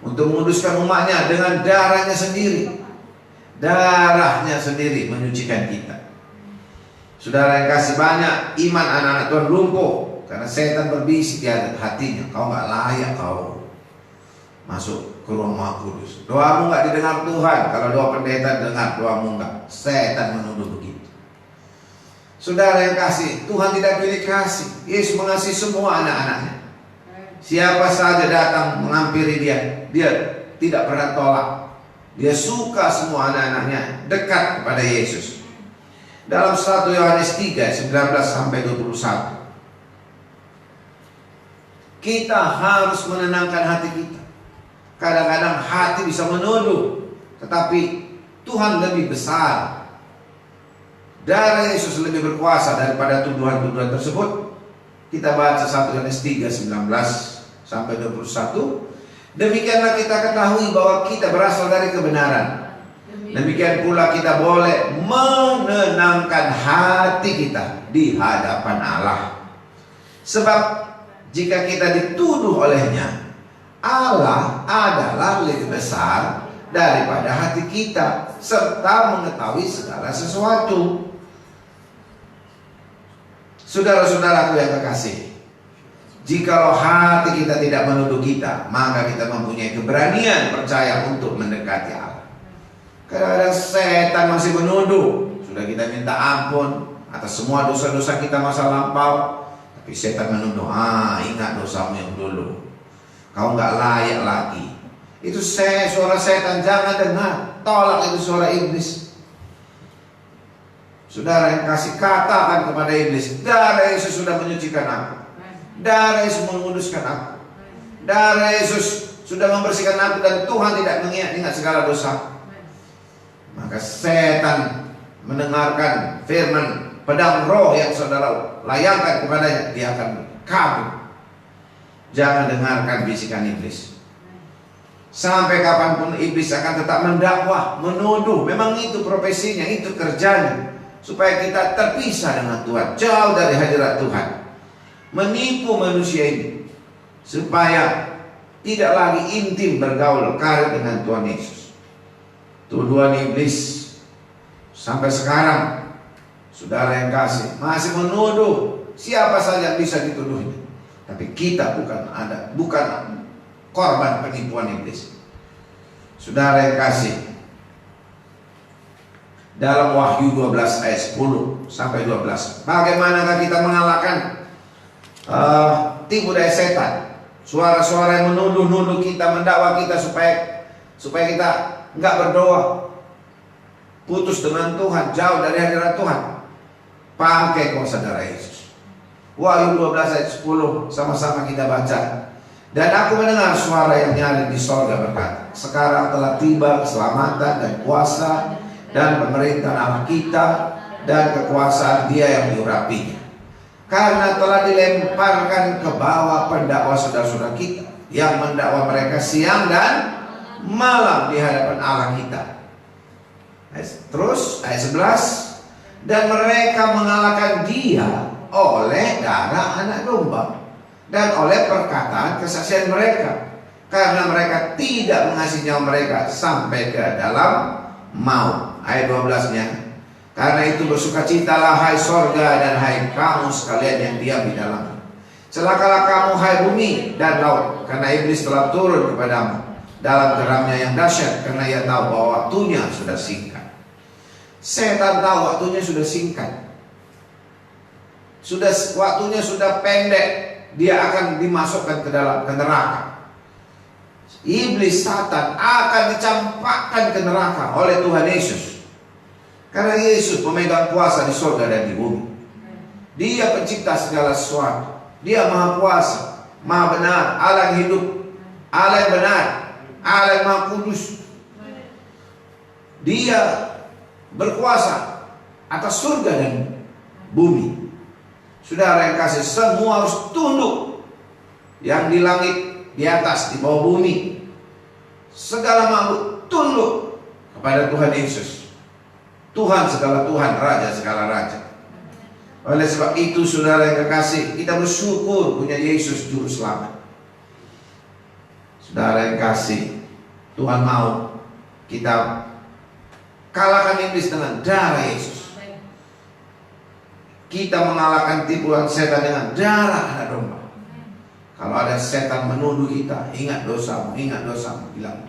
untuk menguduskan umatnya dengan darahnya sendiri. Darahnya sendiri menyucikan kita. Saudara yang kasih, banyak iman anak-anak Tuhan lumpuh karena setan berbisik di hatinya, kau nggak layak kau masuk ke ruang Maha Kudus. Doamu nggak didengar Tuhan. Kalau doa pendeta dengar, doamu nggak. Setan menuduh begitu. Saudara yang kasih, Tuhan tidak pilih kasih. Yesus mengasihi semua anak-anaknya. Siapa saja datang menghampiri dia, dia tidak pernah tolak. Dia suka semua anak-anaknya dekat kepada Yesus. Dalam 1 Yohanes 3, 19-21. Kita harus menenangkan hati kita. Kadang-kadang hati bisa menuduh, tetapi Tuhan lebih besar. Darah Yesus lebih berkuasa daripada tuduhan-tuduhan tersebut. Kita baca 1 Yohanes 3, 19-21. Demikianlah kita ketahui bahwa kita berasal dari kebenaran. Demikian pula kita boleh menenangkan hati kita di hadapan Allah. Sebab jika kita dituduh olehnya, Allah adalah lebih besar daripada hati kita, serta mengetahui segala sesuatu. Saudara-saudaraku yang kekasih, jikalau hati kita tidak menuduh kita, maka kita mempunyai keberanian percaya untuk mendekati Allah. Kadang-kadang setan masih menuduh. Sudah kita minta ampun atas semua dosa-dosa kita masa lampau, tapi setan menuduh, ingat dosamu yang dulu, kau nggak layak lagi. Itu suara setan, jangan dengar. Tolak itu suara iblis. Saudara yang kasih, katakan kepada iblis, darah Yesus sudah menyucikan aku. Darah Yesus menguduskan aku. Darah Yesus sudah membersihkan aku, dan Tuhan tidak mengingat segala dosa. Maka setan mendengarkan firman pedang roh yang saudara layangkan kepadanya, dia akan kabur. Jangan dengarkan bisikan iblis. Sampai kapanpun iblis akan tetap mendakwah, menuduh. Memang itu profesinya, itu kerjanya, supaya kita terpisah dengan Tuhan, jauh dari hadirat Tuhan. Menipu manusia ini supaya tidak lagi intim bergaul karib dengan Tuhan Yesus. Tuduhan iblis sampai sekarang, saudara yang kasih, masih menuduh. Siapa saja bisa dituduhnya, tapi kita bukan korban penipuan iblis. Saudara yang kasih, dalam Wahyu 12 ayat 10-12, bagaimanakah kita mengalahkan tipu daya setan? Suara-suara yang menuduh kita, mendakwa kita supaya kita nggak berdoa, putus dengan Tuhan, jauh dari hadirat Tuhan. Pakai kuasa darah Yesus. Wahyu 12 ayat 10, sama-sama kita baca. Dan aku mendengar suara yang nyaring di sorga berkata, sekarang telah tiba keselamatan dan kuasa dan pemerintahan Allah kita dan kekuasaan Dia yang diurapinya. Karena telah dilemparkan ke bawah pendakwa saudara-saudara kita yang mendakwa mereka siang dan malam di hadapan Allah kita. Terus ayat 11, dan mereka mengalahkan dia oleh darah anak domba dan oleh perkataan kesaksian mereka, karena mereka tidak mengasihi nyawa mereka sampai ke dalam maut. Ayat 12-nya, karena itu bersukacitalah hai sorga dan hai kamu sekalian yang diam di dalam. Celakalah kamu hai bumi dan laut, karena iblis telah turun kepadamu dalam geramnya yang dahsyat, karena ia tahu bahwa waktunya sudah singkat. Setan tahu waktunya sudah singkat, waktunya sudah pendek, dia akan dimasukkan ke neraka. Iblis, Satan akan dicampakkan ke neraka oleh Tuhan Yesus, karena Yesus pemegang kuasa di surga dan di bumi. Dia pencipta segala sesuatu. Dia maha kuasa, maha benar, Allah yang hidup, Allah yang benar, Allah yang maha kudus. Dia berkuasa atas surga dan bumi. Saudara yang kasih, semua harus tunduk. Yang di langit, di atas, di bawah bumi, segala makhluk tunduk kepada Tuhan Yesus, Tuhan segala Tuhan, Raja segala Raja. Oleh sebab itu saudara yang kekasih, kita bersyukur punya Yesus Juru Selamat. Saudara yang kasih, Tuhan mau kita kalahkan iblis dengan darah Yesus. Kita mengalahkan tipuan setan dengan darah anak domba. Kalau ada setan menuduh kita, ingat dosamu, bilang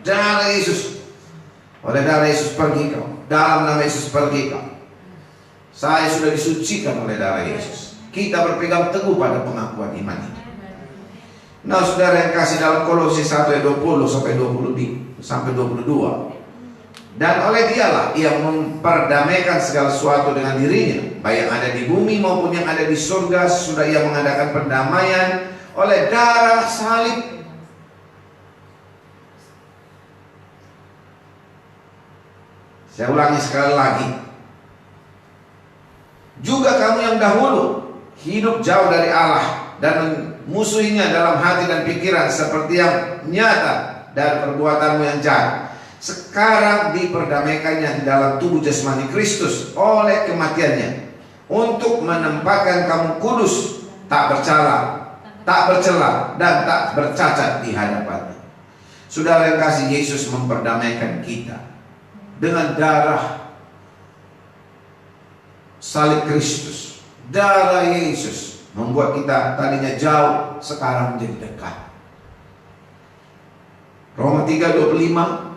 darah Yesus. Oleh darah Yesus pergi kau, dalam nama Yesus pergi kau. Saya sudah disucikan oleh darah Yesus. Kita berpegang teguh pada pengakuan iman ini. Nah, saudara yang kasih, dalam Kolose 1 ayat 20 sampai 22. Dan oleh dialah ia memperdamaikan segala sesuatu dengan dirinya, baik yang ada di bumi maupun yang ada di surga. Sudah ia mengadakan pendamaian oleh darah salib. Saya ulangi sekali lagi. Juga kamu yang dahulu hidup jauh dari Allah dan musuhinya dalam hati dan pikiran, seperti yang nyata dari perbuatanmu yang jahat, sekarang diperdamaikannya di dalam tubuh jasmani Kristus oleh kematiannya, untuk menempatkan kamu kudus, tak bercela, dan tak bercacat di hadapannya. Saudara yang kasih, Yesus memperdamaikan kita dengan darah salib Kristus. Darah Yesus membuat kita tadinya jauh, sekarang menjadi dekat. Roma 3:25,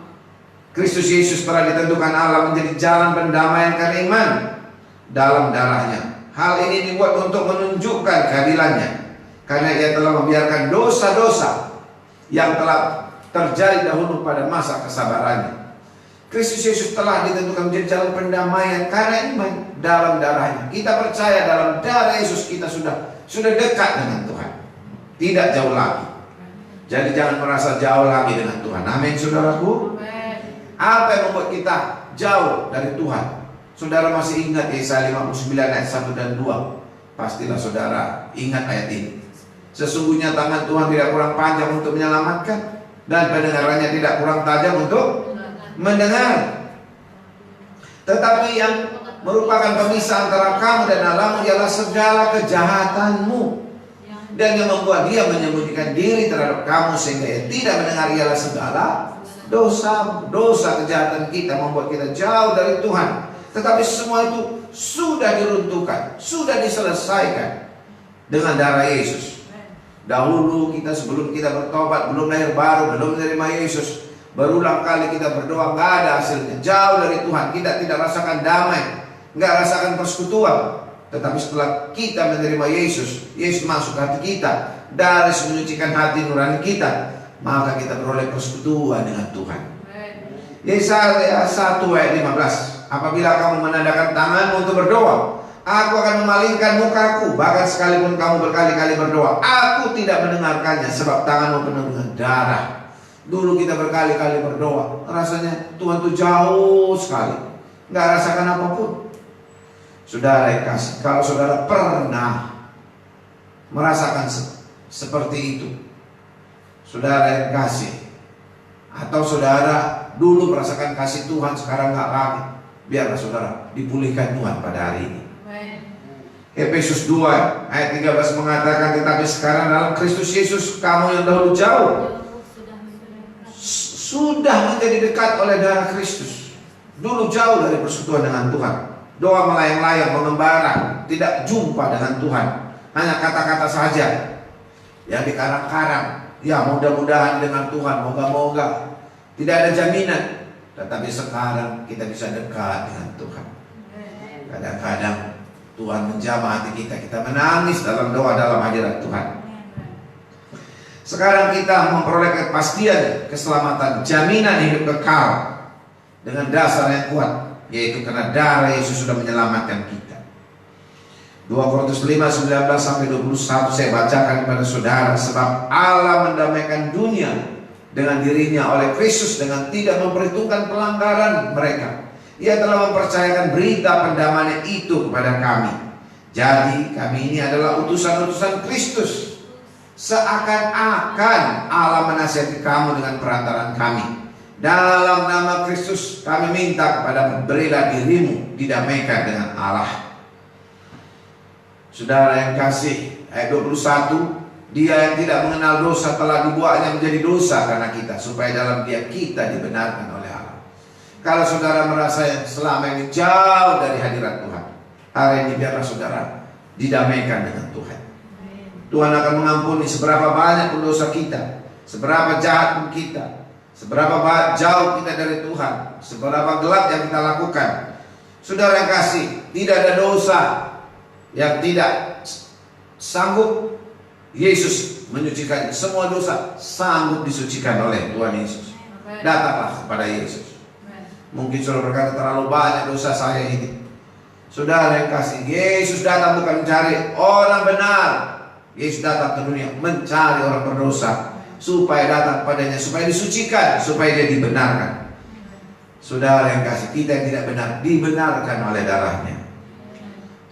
Kristus Yesus telah ditentukan Allah menjadi jalan pendamaian karena iman dalam darahnya. Hal ini dibuat untuk menunjukkan keadilannya, karena ia telah membiarkan dosa-dosa yang telah terjadi dahulu pada masa kesabarannya. Kristus Yesus telah ditentukan menjadi jalan pendamaian karena iman dalam darahnya. Kita percaya dalam darah Yesus kita sudah dekat dengan Tuhan, tidak jauh lagi. Jadi jangan merasa jauh lagi dengan Tuhan. Amin, saudaraku. Apa yang membuat kita jauh dari Tuhan? Saudara masih ingat Yesaya 59 ayat 1 dan 2? Pastilah saudara ingat ayat ini. Sesungguhnya tangan Tuhan tidak kurang panjang untuk menyelamatkan, dan pendengarannya tidak kurang tajam untuk mendengar. Tetapi yang merupakan pemisah antara kamu dan Allahmu ialah segala kejahatanmu, dan yang membuat dia menyembunyikan diri terhadap kamu sehingga ia tidak mendengar ialah segala dosa kejahatan kita membuat kita jauh dari Tuhan. Tetapi semua itu sudah diruntuhkan, sudah diselesaikan dengan darah Yesus. Dahulu kita, sebelum kita bertobat, belum lahir baru, belum menerima Yesus, berulang kali kita berdoa, gak ada hasilnya, jauh dari Tuhan. Kita tidak rasakan damai, gak rasakan persekutuan. Tetapi setelah kita menerima Yesus, Yesus masuk ke hati kita, dari menyucikan hati nurani kita, maka kita beroleh persekutuan dengan Tuhan. Yesaya 1 ayat 15, apabila kamu menandakan tanganmu untuk berdoa, aku akan memalingkan mukaku. Bahkan sekalipun kamu berkali-kali berdoa, aku tidak mendengarkannya, sebab tanganmu penuh dengan darah. Dulu kita berkali-kali berdoa, rasanya Tuhan itu jauh sekali, nggak rasakan apapun. Saudara yang kasih, kalau saudara pernah merasakan seperti itu, saudara yang kasih, atau saudara dulu merasakan kasih Tuhan, sekarang nggak lagi, biarlah saudara dipulihkan Tuhan pada hari ini. Efesus 2 ayat 13 mengatakan, tetapi sekarang dalam Kristus Yesus, kamu yang dahulu jauh sudah menjadi dekat oleh darah Kristus. Dulu jauh dari persekutuan dengan Tuhan, doa melayang-layang, mengembara, tidak jumpa dengan Tuhan, hanya kata-kata saja yang dikarang-karang. Ya, mudah-mudahan dengan Tuhan, moga-moga, tidak ada jaminan. Tetapi sekarang kita bisa dekat dengan Tuhan. Kadang-kadang Tuhan menjamah hati kita, kita menangis dalam doa, dalam hadirat Tuhan. Sekarang kita memperoleh kepastian keselamatan, jaminan hidup kekal dengan dasar yang kuat, yaitu karena darah Yesus sudah menyelamatkan kita. 2 Korintus 5:19-21 saya bacakan kepada saudara. Sebab Allah mendamaikan dunia dengan dirinya oleh Kristus dengan tidak memperhitungkan pelanggaran mereka. Ia telah mempercayakan berita pendamaian itu kepada kami. Jadi kami ini adalah utusan-utusan Kristus. Seakan-akan Allah menasihati kamu dengan perantaraan kami. Dalam nama Kristus kami minta kepada, berilah dirimu didamaikan dengan Allah. Saudara yang kasih, ayat 21, dia yang tidak mengenal dosa telah dibuatnya menjadi dosa karena kita, supaya dalam dia kita dibenarkan oleh Allah. Kalau saudara merasa yang selama ini jauh dari hadirat Tuhan, hari ini biarlah saudara didamaikan dengan Tuhan. Tuhan akan mengampuni seberapa banyak pun dosa kita, seberapa jahat pun kita, seberapa jauh kita dari Tuhan, seberapa gelap yang kita lakukan. Saudara yang kasih, tidak ada dosa yang tidak sanggup Yesus menyucikan. Semua dosa sanggup disucikan oleh Tuhan Yesus. Datanglah kepada Yesus. Mungkin saudara berkata, terlalu banyak dosa saya ini. Saudara yang kasih, Yesus datang bukan mencari orang benar. Yesus datang ke dunia mencari orang berdosa, supaya datang kepadanya, supaya disucikan, supaya dia dibenarkan. Saudara yang kasih, kita yang tidak benar dibenarkan oleh darahnya.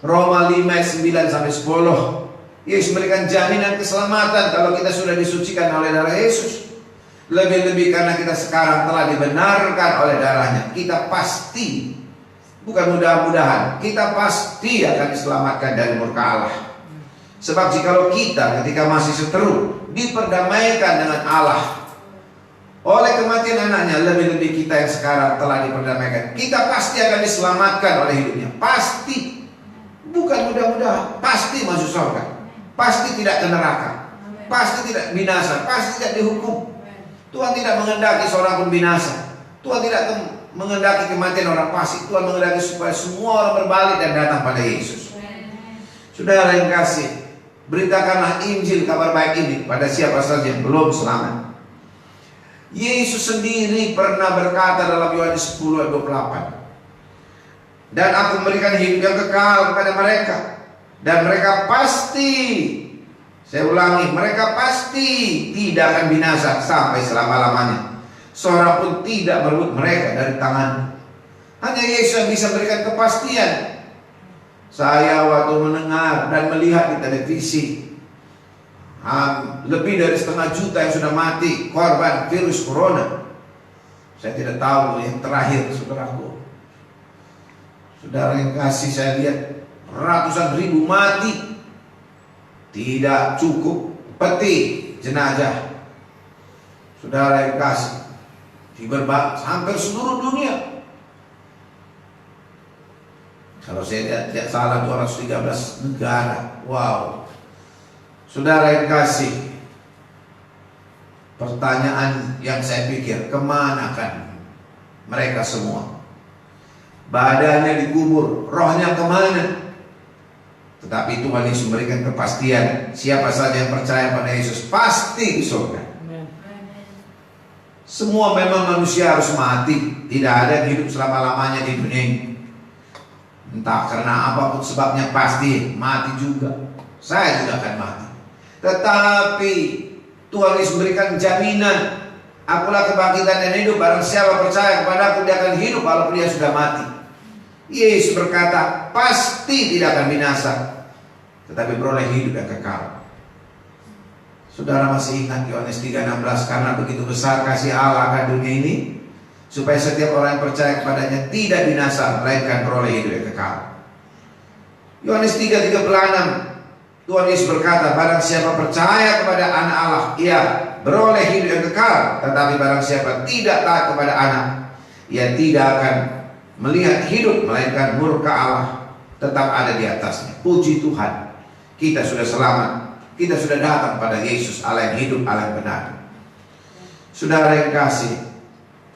Roma 5 ayat 9 sampai 10. Yesus memberikan jaminan keselamatan kalau kita sudah disucikan oleh darah Yesus. Lebih-lebih karena kita sekarang telah dibenarkan oleh darahnya, kita pasti, bukan mudah-mudahan, kita pasti akan diselamatkan dari murka Allah. Sebab jikalau kita ketika masih seteru diperdamaikan dengan Allah oleh kematian anaknya, lebih-lebih kita yang sekarang telah diperdamaikan, kita pasti akan diselamatkan oleh hidupnya. Pasti, bukan mudah-mudahan, pasti masuk surga, pasti tidak ke neraka, pasti tidak binasa, pasti tidak dihukum. Tuhan tidak menghendaki seorang pun binasa. Tuhan tidak menghendaki kematian orang fasik. Tuhan menghendaki supaya semua orang berbalik dan datang pada Yesus. Saudara yang kasih, beritakanlah Injil, kabar baik ini pada siapa saja yang belum selamat. Yesus sendiri pernah berkata dalam Yohanes 10 ayat 28, dan aku memberikan hidup yang kekal kepada mereka, dan mereka pasti, saya ulangi, mereka pasti tidak akan binasa sampai selama-lamanya. Seorang pun tidak merebut mereka dari tangan. Hanya Yesus yang bisa memberikan kepastian. Saya waktu mendengar dan melihat di televisi, lebih dari 1,5 juta yang sudah mati korban virus corona. Saya tidak tahu yang terakhir, saudaraku. Saudara yang kasih, saya lihat ratusan ribu mati. Tidak cukup peti jenazah. Saudara yang kasih, di hampir seluruh dunia. Kalau saya tidak salah 213 negara. Wow. Saudara yang kasih, pertanyaan yang saya pikir, kemana kan mereka semua? Badannya dikubur, rohnya kemana? Tetapi Tuhan Yesus memberikan kepastian, siapa saja yang percaya pada Yesus pasti di surga. Semua memang manusia harus mati, tidak ada yang hidup selama-lamanya di dunia ini. Entah karena apapun sebabnya, pasti mati juga. Saya juga akan mati. Tetapi Tuhan Yesus memberikan jaminan, akulah kebangkitan dan hidup, barang siapa percaya kepada aku dia akan hidup walaupun dia sudah mati. Yesus berkata pasti tidak akan binasa, tetapi beroleh hidup yang kekal. Saudara masih ingat Yohanes 3:16, karena begitu besar kasih Allah akan dunia ini, supaya setiap orang yang percaya kepadanya tidak binasa, melainkan beroleh hidup yang kekal. Yohanes 3:36, Tuhan Yesus berkata, barang siapa percaya kepada anak Allah, ia beroleh hidup yang kekal. Tetapi barang siapa tidak taat kepada anak, ia tidak akan melihat hidup, melainkan murka Allah tetap ada di atasnya. Puji Tuhan, kita sudah selamat. Kita sudah datang pada Yesus, Allah yang hidup, Allah yang benar. Saudara yang kasih,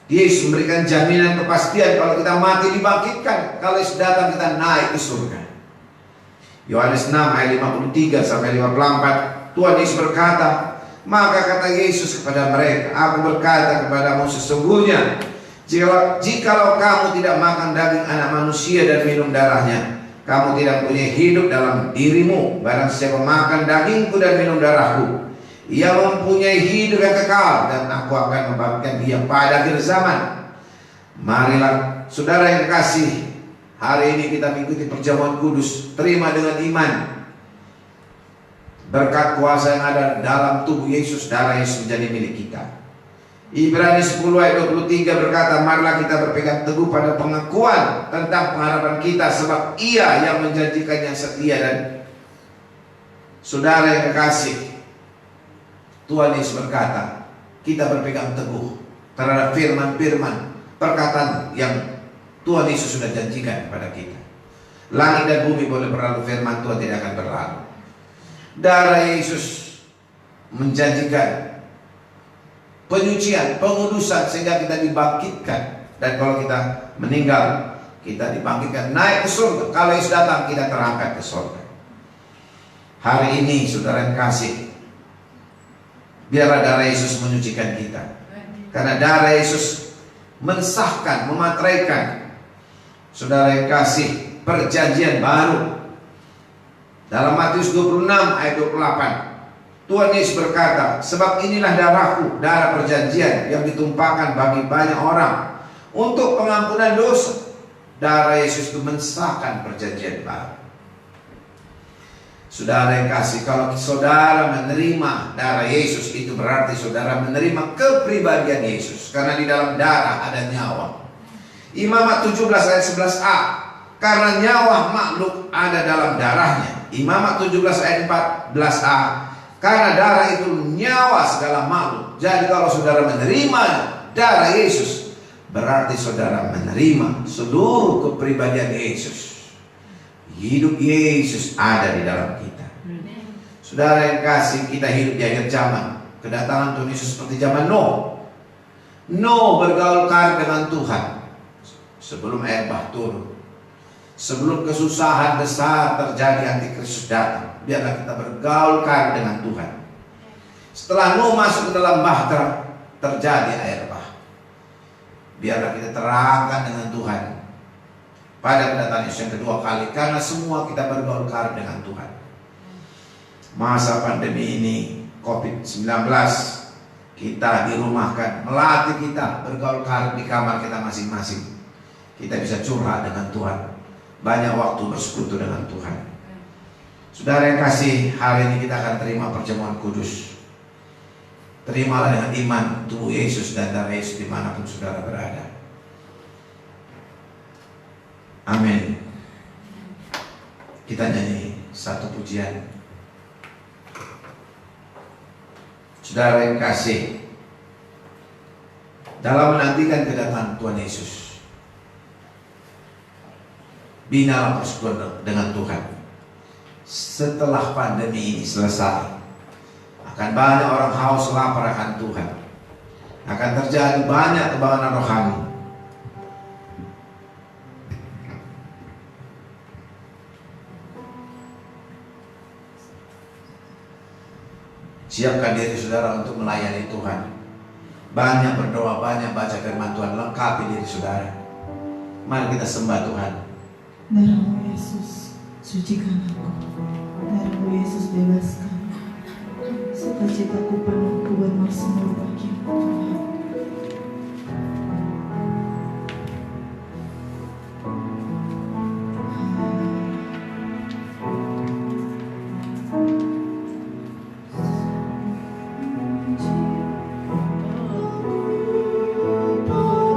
Yesus memberikan jaminan kepastian kalau kita mati dibangkitkan, kalau Yesus datang kita naik ke surga. Yohanes 6 ayat 53 sampai 54, Tuhan Yesus berkata, maka kata Yesus kepada mereka, aku berkata kepadamu sesungguhnya, jikalau kamu tidak makan daging anak manusia dan minum darahnya, kamu tidak punya hidup dalam dirimu. Barang siapa makan dagingku dan minum darahku, ia mempunyai hidup yang kekal, dan aku akan membangkitkan dia pada akhir zaman. Marilah saudara yang kasih, hari ini kita mengikuti perjamuan kudus. Terima dengan iman berkat kuasa yang ada dalam tubuh Yesus, darah Yesus menjadi milik kita. Ibrani 10 ayat 23 berkata, marilah kita berpegang teguh pada pengakuan tentang pengharapan kita, sebab Ia yang menjanjikan yang setia. Dan saudara yang kekasih, Tuhan Yesus berkata, kita berpegang teguh terhadap firman-firman perkataan yang Tuhan Yesus sudah janjikan kepada kita. Langit dan bumi boleh berlalu, firman Tuhan tidak akan berlalu. Darah Yesus menjanjikan penyucian, pengudusan sehingga kita dibangkitkan. Dan kalau kita meninggal, kita dibangkitkan naik ke surga. Kalau Yesus datang, kita terangkat ke surga. Hari ini saudara yang kasih, biarlah darah Yesus menyucikan kita. Karena darah Yesus mensahkan, memateraikan, saudara yang kasih, perjanjian baru. Dalam Matius 26 ayat 28, Tuhan Yesus berkata, sebab inilah darahku, darah perjanjian yang ditumpahkan bagi banyak orang untuk pengampunan dosa. Darah Yesus itu mensahkan perjanjian baru. Saudara yang kasih, kalau saudara menerima darah Yesus, itu berarti saudara menerima kepribadian Yesus. Karena di dalam darah ada nyawa. Imamat 17 ayat 11a, karena nyawa makhluk ada dalam darahnya. Imamat 17 ayat 14a, karena darah itu nyawa segala makhluk. Jadi kalau saudara menerima darah Yesus, berarti saudara menerima seluruh kepribadian Yesus. Hidup Yesus ada di dalam kita. Saudara yang kasih, kita hidup di akhir zaman. Kedatangan Tuhan Yesus seperti zaman Nuh. Nuh bergaul karib dengan Tuhan sebelum air bah turun. Sebelum kesusahan besar terjadi, antikristus datang, biarlah kita bergaul karib dengan Tuhan. Setelah Nuh masuk ke dalam bahtera, terjadi air bah. Biarlah kita terangkan dengan Tuhan pada kedatangan Yesus yang kedua kali, karena semua kita bergaul karib dengan Tuhan. Masa pandemi ini COVID-19, kita dirumahkan, melatih kita bergaul karib di kamar kita masing-masing. Kita bisa curhat dengan Tuhan, banyak waktu bersekutu dengan Tuhan. Saudara yang kasih, hari ini kita akan terima perjamuan kudus. Terimalah dengan iman tubuh Yesus dan darah Yesus dimanapun saudara berada. Amin. Kita nyanyi satu pujian. Saudara yang kasih, dalam menantikan kedatangan Tuhan Yesus, binalah persekutuan dengan Tuhan. Setelah pandemi ini selesai, akan banyak orang haus lapar akan Tuhan. Akan terjadi banyak kebangunan rohani. Siapkan diri saudara untuk melayani Tuhan. Banyak berdoa, banyak baca firman Tuhan, lengkapi diri saudara. Mari kita sembah Tuhan. Darah-Mu Yesus, sucikan aku. Darah-Mu Yesus, bebaskan. Sukacitaku penuh, ku bermakmur bagi-Mu Tuhan. Aku tahu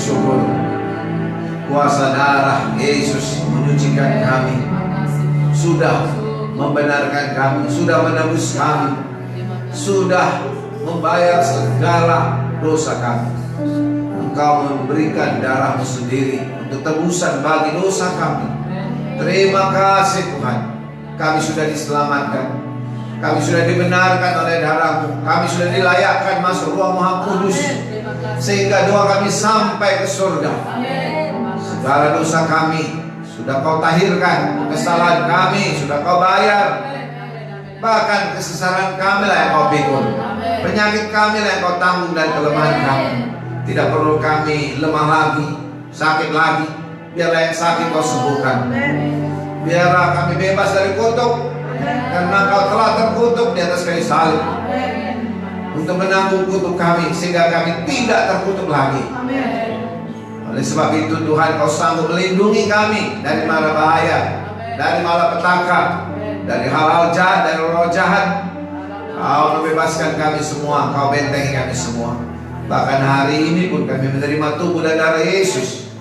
bersyukur. Kuasa darah Yesus menyucikan kami, sudah membenarkan kami, sudah menebus kami, sudah membayar segala dosa kami. Engkau memberikan darah-Mu sendiri untuk tebusan bagi dosa kami. Terima kasih Tuhan. Kami sudah diselamatkan, kami sudah dibenarkan oleh darah-Mu, kami sudah dilayakkan masuk Ruang Maha Kudus, sehingga doa kami sampai ke surga. Segala dosa kami sudah Kau tahirkan, kesalahan kami sudah Kau bayar. Bahkan kesesaran kami lah yang Kau pikul, penyakit kami lah yang Kau tanggung, dan kelemahan kami. Tidak perlu kami lemah lagi, sakit lagi. Biarlah yang sakit Kau sembuhkan. Biarlah kami bebas dari kutuk, karena Kau telah terkutuk di atas kayu salib untuk menanggung kutuk kami, sehingga kami tidak terkutuk lagi. Oleh sebab itu Tuhan, Kau sanggup melindungi kami dari mara bahaya, dari malapetaka, dari hal-hal jahat, dari roh jahat. Kau membebaskan kami semua, Kau bentengi kami semua. Bahkan hari ini pun kami menerima tubuh dan darah Yesus.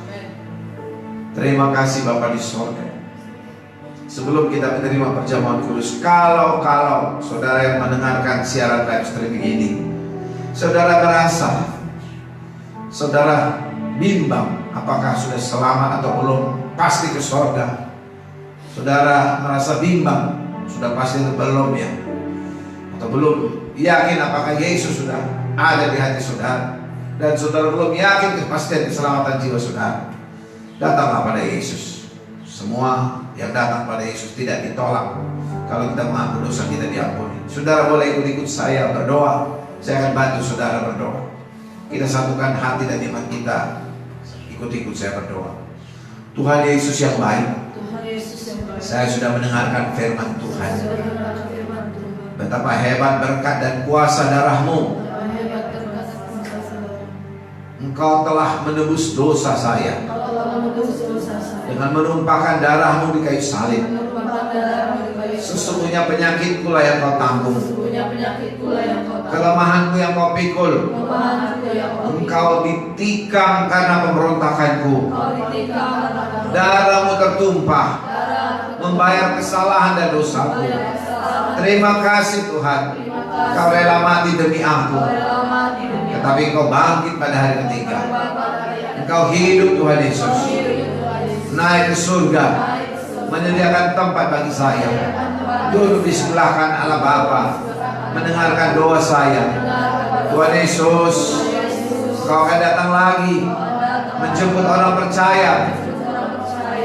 Terima kasih Bapa di sorga. Sebelum kita menerima perjamuan kudus, kalau saudara yang mendengarkan siaran live streaming ini, saudara merasa, saudara bimbang apakah sudah selamat atau belum pasti ke sorga, saudara merasa bimbang sudah pasti atau belum ya, atau belum yakin apakah Yesus sudah ada di hati saudara, dan saudara belum yakin kepastian keselamatan jiwa saudara, datanglah pada Yesus. Semua yang datang pada Yesus tidak ditolak. Kalau kita mengaku dosa kita diampuni. Saudara boleh ikut saya berdoa. Saya akan bantu saudara berdoa. Kita satukan hati dan iman kita. Ikut-ikut saya berdoa. Tuhan Yesus yang baik, saya sudah mendengarkan firman Tuhan. Betapa hebat berkat dan kuasa darah-Mu. Engkau telah menebus dosa saya dengan menumpahkan darah-Mu di kayu salib. Sesungguhnya penyakitku lah yang Kau tanggung, kelemahanku yang Kau pikul. Engkau ditikam karena pemberontakanku. Darah-Mu tertumpah membayar kesalahan dan dosaku. Terima kasih Tuhan, Kau rela mati demi aku, tetapi Engkau bangkit pada hari ketiga. Engkau hidup Tuhan Yesus, naik ke surga, menyediakan tempat bagi saya, duduk di sebelah kanan Allah Bapa, mendengarkan doa saya. Tuhan Yesus, Kau akan datang lagi menjemput orang percaya.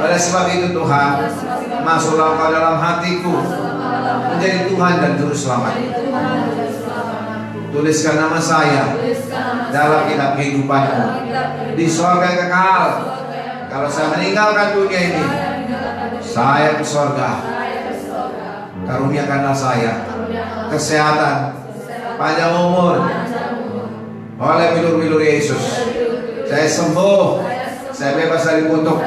Oleh sebab itu Tuhan, masuklah Kau dalam hatiku, menjadi Tuhan dan Juru Selamat. Tuliskan nama saya dalam kitab kehidupan-Mu di surga kekal. Kalau saya meninggalkan dunia ini, saya ke surga. Karuniakanlah saya kesehatan, panjang umur. Oleh bilur-bilur Yesus, saya sembuh, saya bebas dari kutuk.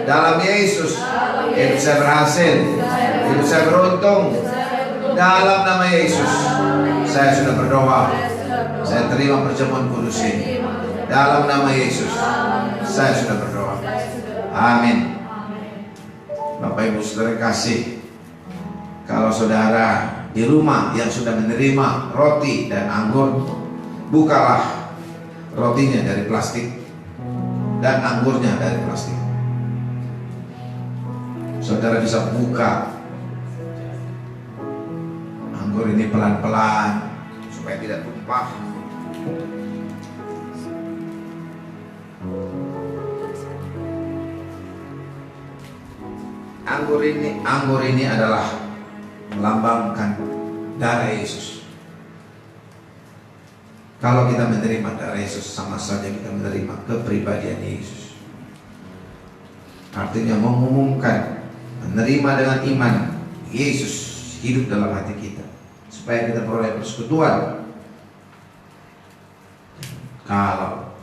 Dalam Yesus, hidup saya berhasil, hidup saya beruntung. Dalam nama Yesus, saya sudah berdoa. Saya terima perjamuan kudus ini. Dalam nama Yesus, saya sudah berdoa. Amin. Bapak Ibu saudara kasih, kalau saudara di rumah yang sudah menerima roti dan anggur, bukalah rotinya dari plastik dan anggurnya dari plastik. Saudara bisa buka anggur ini pelan-pelan supaya tidak tumpah. Anggur ini adalah melambangkan darah Yesus. Kalau kita menerima darah Yesus, sama saja kita menerima kepribadian Yesus. Artinya mengumumkan, menerima dengan iman Yesus hidup dalam hati kita, supaya kita peroleh persekutuan. Kalau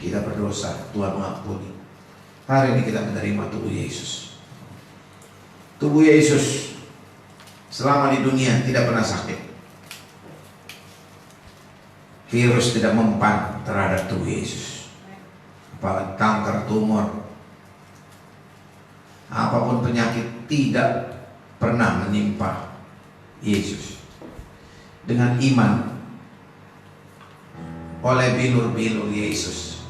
kita berdosa, Tuhan mengampuni. Hari ini kita menerima tubuh Yesus. Tubuh Yesus selama di dunia tidak pernah sakit. Virus tidak mempan terhadap tubuh Yesus. apalagi kanker, tumor, apapun penyakit tidak pernah menimpa Yesus. Dengan iman oleh bilur-bilur Yesus,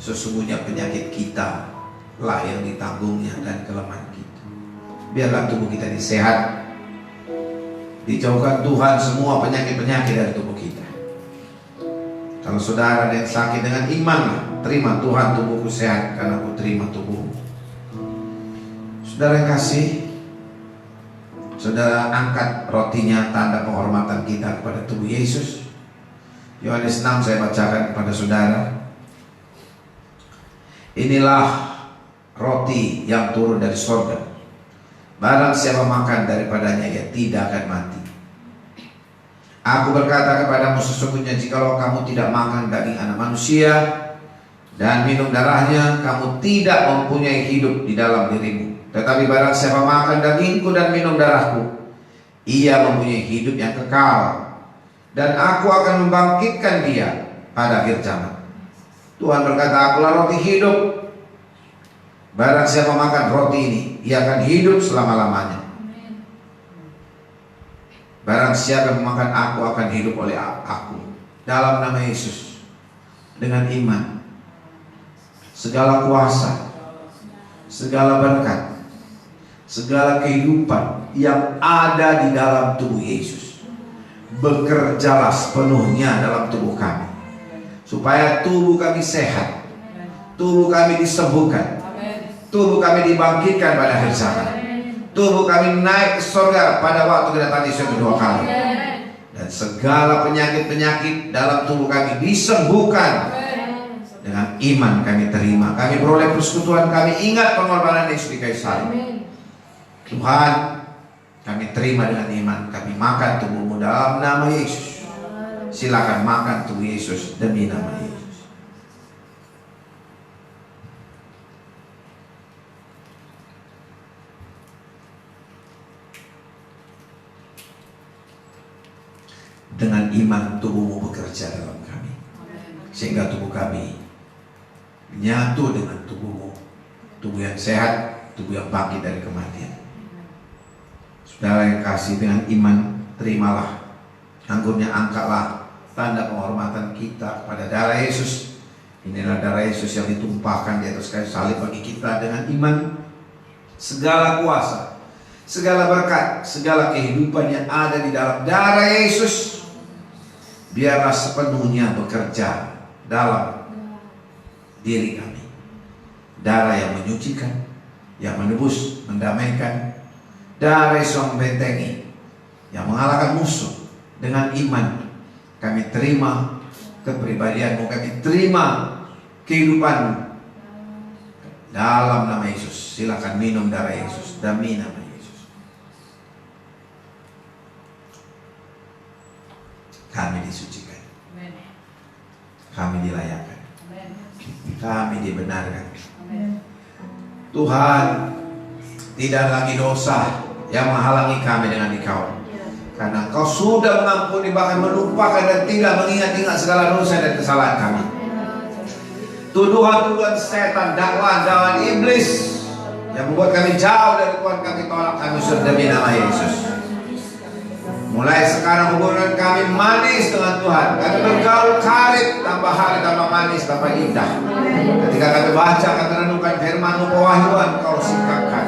sesungguhnya penyakit kita lah yang ditanggungnya dan kelemahan kita. Biarlah tubuh kita disehat, dijauhkan Tuhan semua penyakit-penyakit dari tubuh kita. Kalau saudara ada yang sakit, dengan iman, terima, Tuhan, tubuhku sehat karena aku terima tubuhmu. Saudara yang kasih, saudara angkat rotinya, tanda penghormatan kita kepada tubuh Yesus. Yohanes 6 saya bacakan kepada saudara. Inilah roti yang turun dari surga. Barang siapa makan daripadanya, ia tidak akan mati. Aku berkata kepadamu, sesungguhnya jikalau kamu tidak makan daging anak manusia dan minum darahnya, kamu tidak mempunyai hidup di dalam dirimu. Tetapi barang siapa makan dagingku dan minum darahku, ia mempunyai hidup yang kekal, dan aku akan membangkitkan dia pada akhir zaman. Tuhan berkata, akulah roti hidup. Barang siapa makan roti ini, ia akan hidup selama-lamanya. Barang siapa memakan aku akan hidup oleh aku. Dalam nama Yesus, dengan iman, segala kuasa, segala berkat, segala kehidupan yang ada di dalam tubuh Yesus bekerjalah sepenuhnya dalam tubuh kami, supaya tubuh kami sehat, tubuh kami disembuhkan, tubuh kami dibangkitkan pada akhir zaman, tubuh kami naik ke surga pada waktu kedatangan Yesus kedua kali, dan segala penyakit-penyakit dalam tubuh kami disembuhkan. Dengan iman kami terima, kami beroleh persekutuan, kami ingat pengorbanan Yesus di kayu salib. Tuhan, kami terima dengan iman, kami makan tubuh-Mu dalam nama Yesus. Silakan makan tubuh Yesus demi nama Yesus. Dengan iman tubuh-Mu bekerja dalam kami, sehingga tubuh kami menyatu dengan tubuh-Mu, tubuh yang sehat, tubuh yang bangkit dari kematian. Saudara yang kasih, dengan iman terimalah, anggurnya angkatlah tanda penghormatan kita kepada darah Yesus. Inilah darah Yesus yang ditumpahkan di atas kayu salib bagi kita. Dengan iman, segala kuasa, segala berkat, segala kehidupan yang ada di dalam darah Yesus biarlah sepenuhnya bekerja dalam diri kami. Darah yang menyucikan, yang menebus, mendamaikan. Darah Yesus yang membentengi, yang mengalahkan musuh. Dengan iman kami terima kepribadian-Mu, kami terima kehidupan-Mu dalam nama Yesus. Silakan minum darah Yesus demi nama Yesus. Kami disucikan, kami dilayakkan, kami dibenarkan. Tuhan, tidak lagi dosa yang menghalangi kami dengan Engkau, karena Engkau sudah mengampuni, bahkan melupakan dan tidak mengingat-ingat segala dosa dan kesalahan kami. Tuduhan-tuduhan setan, dakwaan iblis yang membuat kami jauh dari Tuhan, kami tolak, kami usir demi nama Yesus. Mulai sekarang hubungan kami manis dengan Tuhan. Kami bergaul karib, tambah hari tambah manis, tambah indah. Ketika kami baca, kami renungkan firman-Mu, pewahyuan Kau singkapkan.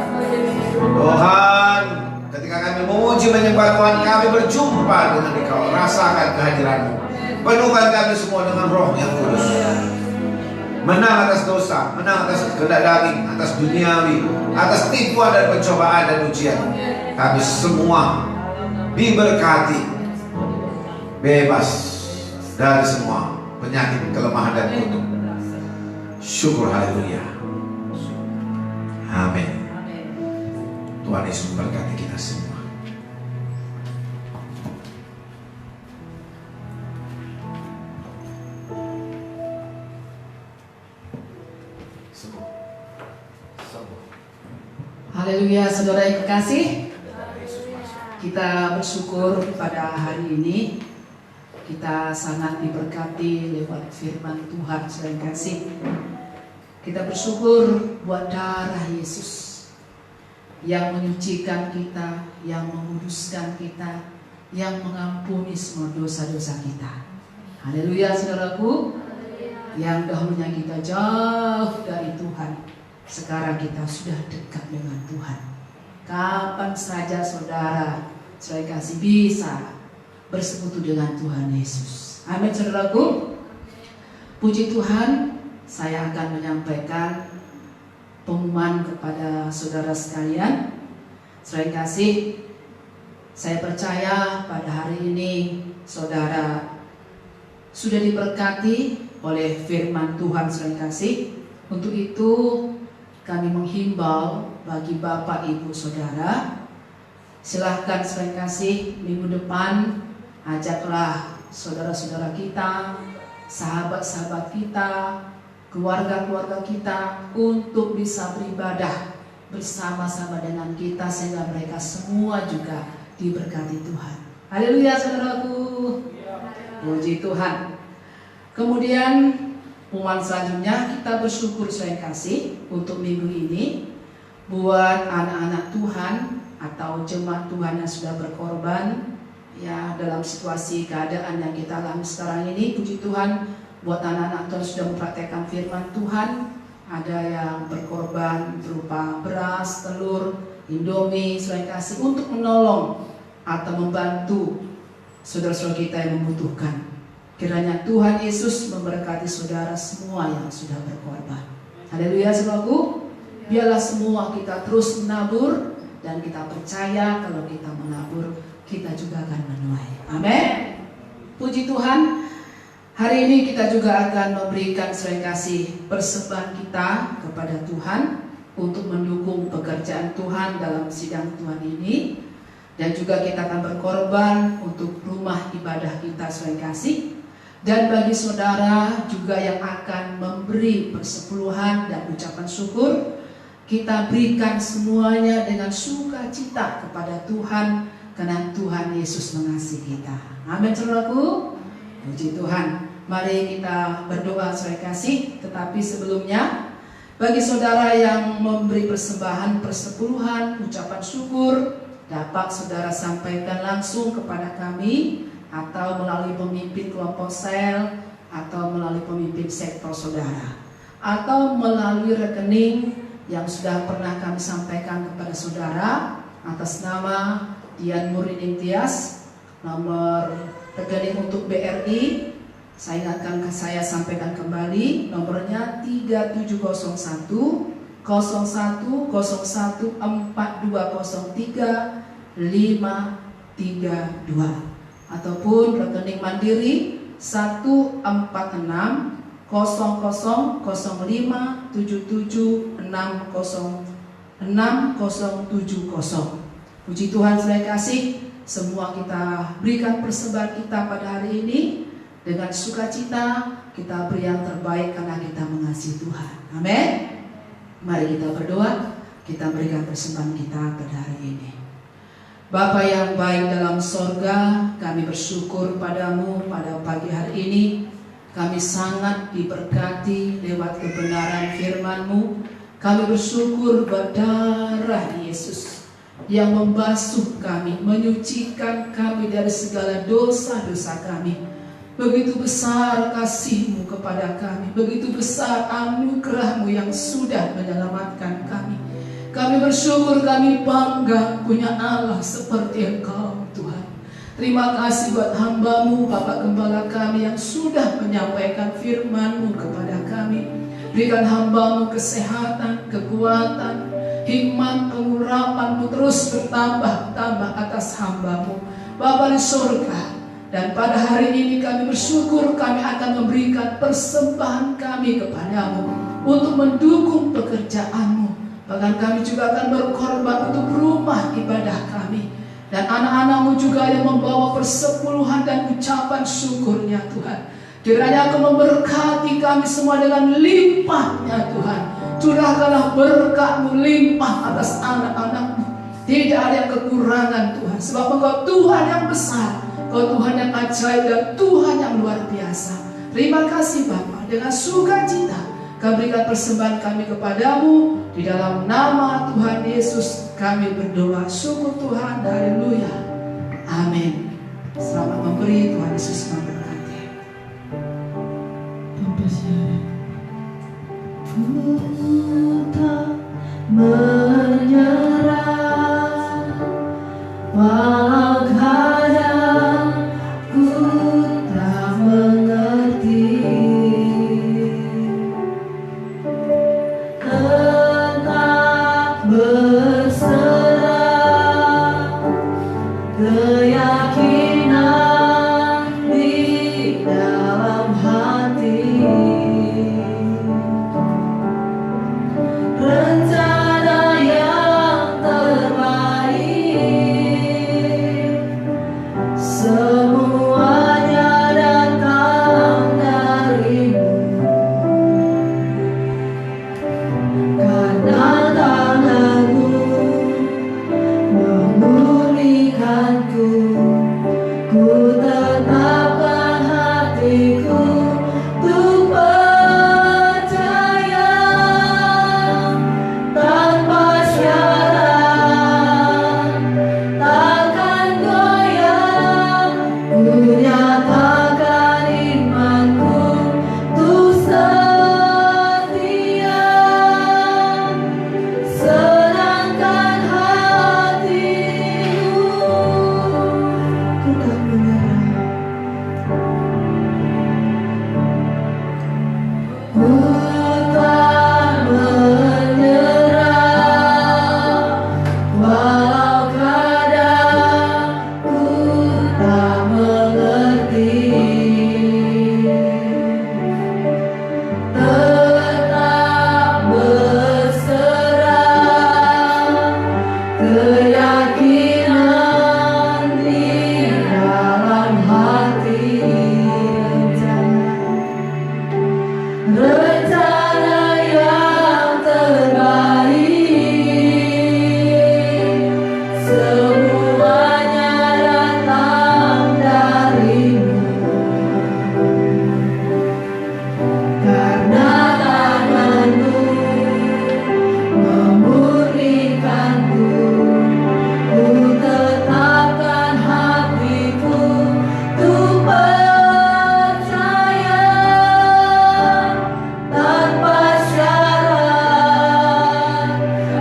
Tuhan, ketika kami memuji menyembah Tuhan, kami berjumpa dengan Engkau, rasakan kehadiran-Mu. Penuhkan kami semua dengan Roh yang kudus. Menang atas dosa, menang atas kehendak daging, atas duniawi, atas tipuan dan pencobaan dan ujian. Kami semua diberkati, bebas dari semua penyakit, kelemahan dan kutuk. Syukur, haleluya. Amin. Tuhan Yesus memberkati kita semua. Haleluya, saudara yang kekasih. Kita bersyukur pada hari ini kita sangat diberkati lewat firman Tuhan, saudara yang kasih. Kita bersyukur buat darah Yesus yang menyucikan kita, yang menguduskan kita, yang mengampuni semua dosa-dosa kita. Haleluya saudaraku. Yang dahulunya kita jauh dari Tuhan, sekarang kita sudah dekat dengan Tuhan. Kapan saja saudara kasih bisa bersekutu dengan Tuhan Yesus. Amin saudaraku. Puji Tuhan, saya akan menyampaikan pengumuman kepada saudara sekalian. Kasih, saya percaya pada hari ini saudara sudah diberkati oleh firman Tuhan. Kasih, untuk itu kami menghimbau bagi Bapak Ibu Saudara, silahkan kasih minggu depan ajaklah saudara-saudara kita, sahabat-sahabat kita, keluarga-keluarga kita untuk bisa beribadah bersama-sama dengan kita, sehingga mereka semua juga diberkati Tuhan. Haleluya saudaraku. Puji Tuhan. Kemudian pengumuman selanjutnya, kita bersyukur kasih untuk minggu ini buat anak-anak Tuhan atau jemaat Tuhan yang sudah berkorban ya dalam situasi keadaan yang kita alami sekarang ini. Puji Tuhan buat anak-anak Tuhan sudah mempraktekkan firman Tuhan. Ada yang berkorban berupa beras, telur, Indomie, kasih untuk menolong atau membantu saudara-saudara kita yang membutuhkan. Kiranya Tuhan Yesus memberkati saudara semua yang sudah berkorban. Haleluya saudaraku. Biarlah semua kita terus menabur, dan kita percaya kalau kita menabur, kita juga akan menuai. Amin. Puji Tuhan. Hari ini kita juga akan memberikan kasih persembahan kita kepada Tuhan untuk mendukung pekerjaan Tuhan dalam sidang Tuhan ini. Dan juga kita akan berkorban untuk rumah ibadah kita kasih. Dan bagi saudara juga yang akan memberi persepuluhan dan ucapan syukur, kita berikan semuanya dengan sukacita kepada Tuhan, karena Tuhan Yesus mengasihi kita. Amin saudaraku. Puji Tuhan. Mari kita berdoa kasih. Tetapi sebelumnya, bagi saudara yang memberi persembahan, persepuluhan, ucapan syukur, dapat saudara sampaikan langsung kepada kami, atau melalui pemimpin kelompok sel, atau melalui pemimpin sektor saudara, atau melalui rekening yang sudah pernah kami sampaikan kepada saudara atas nama Dian Murining Tias. Nomor rekening untuk BRI saya sampaikan kembali, nomornya 3701 0101 4203 532, ataupun rekening mandiri 146 0005 77 60 6070. Puji Tuhan kasih, semua kita berikan persembahan kita pada hari ini dengan sukacita. Kita beri yang terbaik karena kita mengasihi Tuhan. Amin. Mari kita berdoa, kita berikan persembahan kita pada hari ini. Bapa yang baik dalam sorga, kami bersyukur padamu pada pagi hari ini. Kami sangat diberkati lewat kebenaran firman-Mu. Kami bersyukur buat darah Yesus yang membasuh kami, menyucikan kami dari segala dosa-dosa kami. Begitu besar kasih-Mu kepada kami, begitu besar anugerah-Mu yang sudah menyelamatkan kami. Kami bersyukur, kami bangga punya Allah seperti Engkau Tuhan. Terima kasih buat hamba-Mu, Bapak Gembala kami yang sudah menyampaikan firman-Mu kepada kami. Berikan hamba-Mu kesehatan, kekuatan, hikmat, pengurapan-Mu terus bertambah-tambah atas hamba-Mu, Bapa di surga. Dan pada hari ini kami bersyukur, kami akan memberikan persembahan kami kepadamu untuk mendukung pekerjaan-Mu. Bahkan kami juga akan berkorban untuk rumah ibadah kami. Dan anak-anak-Mu juga yang membawa persepuluhan dan ucapan syukurnya Tuhan. Kiranya Engkau memberkati kami semua dengan limpahnya Tuhan. Curahkanlah berkat-Mu limpah atas anak-anak-Mu. Tidak ada yang kekurangan Tuhan. Sebab Engkau Tuhan yang besar, Engkau Tuhan yang ajaib, dan Tuhan yang luar biasa. Terima kasih Bapa. Dengan sukacita Kami berikan persembahan kami kepadamu. Di dalam nama Tuhan Yesus kami berdoa. Syukur Tuhan. Haleluya. Amin. Selamat memberi. Tuhan Yesus memberkati. Ku tak menyerah, walau kadang ku tak mengerti, tetap berserah, keyakinan di dalam hati. Rencana yang terbaik, semuanya datang darimu. Karena tanganmu memulihkanku, ku tetapkan hatiku untuk percaya. Tanpa syarat, takkan goyah, ku nyatakan imanku untuk setia. Senangkan hatimu, ku tak menyerah. Ku tak menyerah, walau kadang ku tak mengerti, tetap berserah, keyakinan di dalam hati. Rencana yang terbaik, semuanya datang darimu. Karena tanganmu memurnikanku, ku tetapkan hatiku untuk percaya. Tanpa syarat,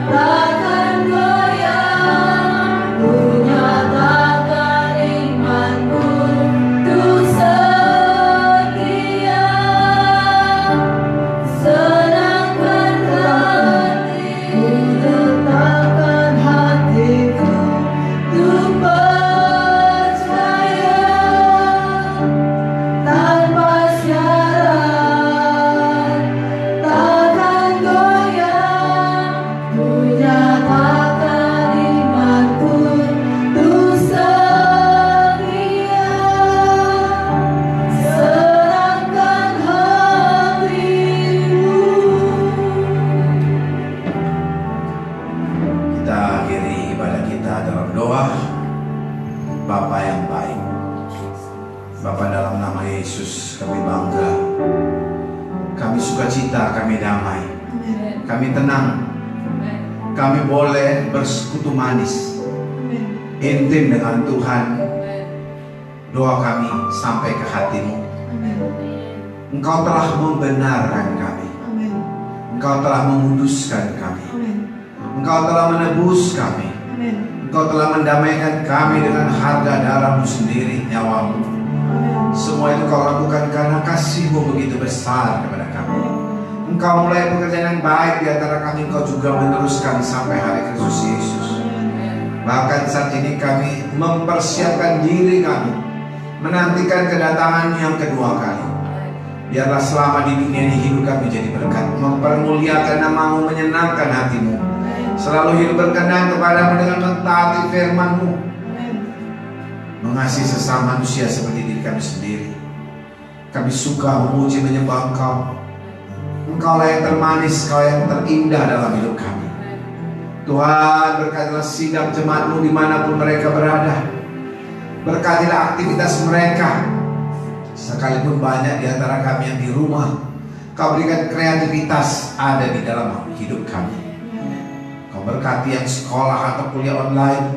takkan goyah, ku nyatakan imanku untuk setia. Senangkan hatiku, tetapkan hatiku untuk percaya. Tanpa syarat, takkan goyah, ku nyatakan imanku untuk setia. Senangkan hatimu. Kita akhiri ibadah kita dalam doa. Bapa yang baik, Bapa, dalam nama Yesus kami bangga, kami sukacita, kami damai, kami tenang, kami boleh bersekutu manis, intim dengan Tuhan. Doa kami sampai ke hatimu. Engkau telah membenarkan kami, Engkau telah menguduskan kami, Engkau telah menebus kami, Engkau telah mendamaikan kami dengan harga darahmu sendiri, nyawamu. Semua itu kau lakukan karena kasihmu begitu besar kepada kami. Engkau mulai pekerjaan yang baik di antara kami, Engkau juga meneruskan sampai hari Kristus Yesus. Bahkan saat ini kami mempersiapkan diri kami, menantikan kedatangan yang kedua kali. Biarlah selama di dunia ini hidup kami jadi berkat, mempermuliakan namamu, menyenangkan hatimu, selalu hidup berkenan kepadamu dengan mentaati firman-Mu, mengasihi sesama manusia seperti diri kami sendiri. Kami suka memuji menyembah Engkau. Engkaulah yang termanis, Engkau yang terindah dalam hidup kami. Tuhan, berkatilah sidang jemaat-Mu dimanapun mereka berada. Berkatilah aktivitas mereka. Sekalipun banyak di antara kami yang di rumah, Kau berikan kreativitas ada di dalam hidup kami. Kau berkati yang sekolah atau kuliah online,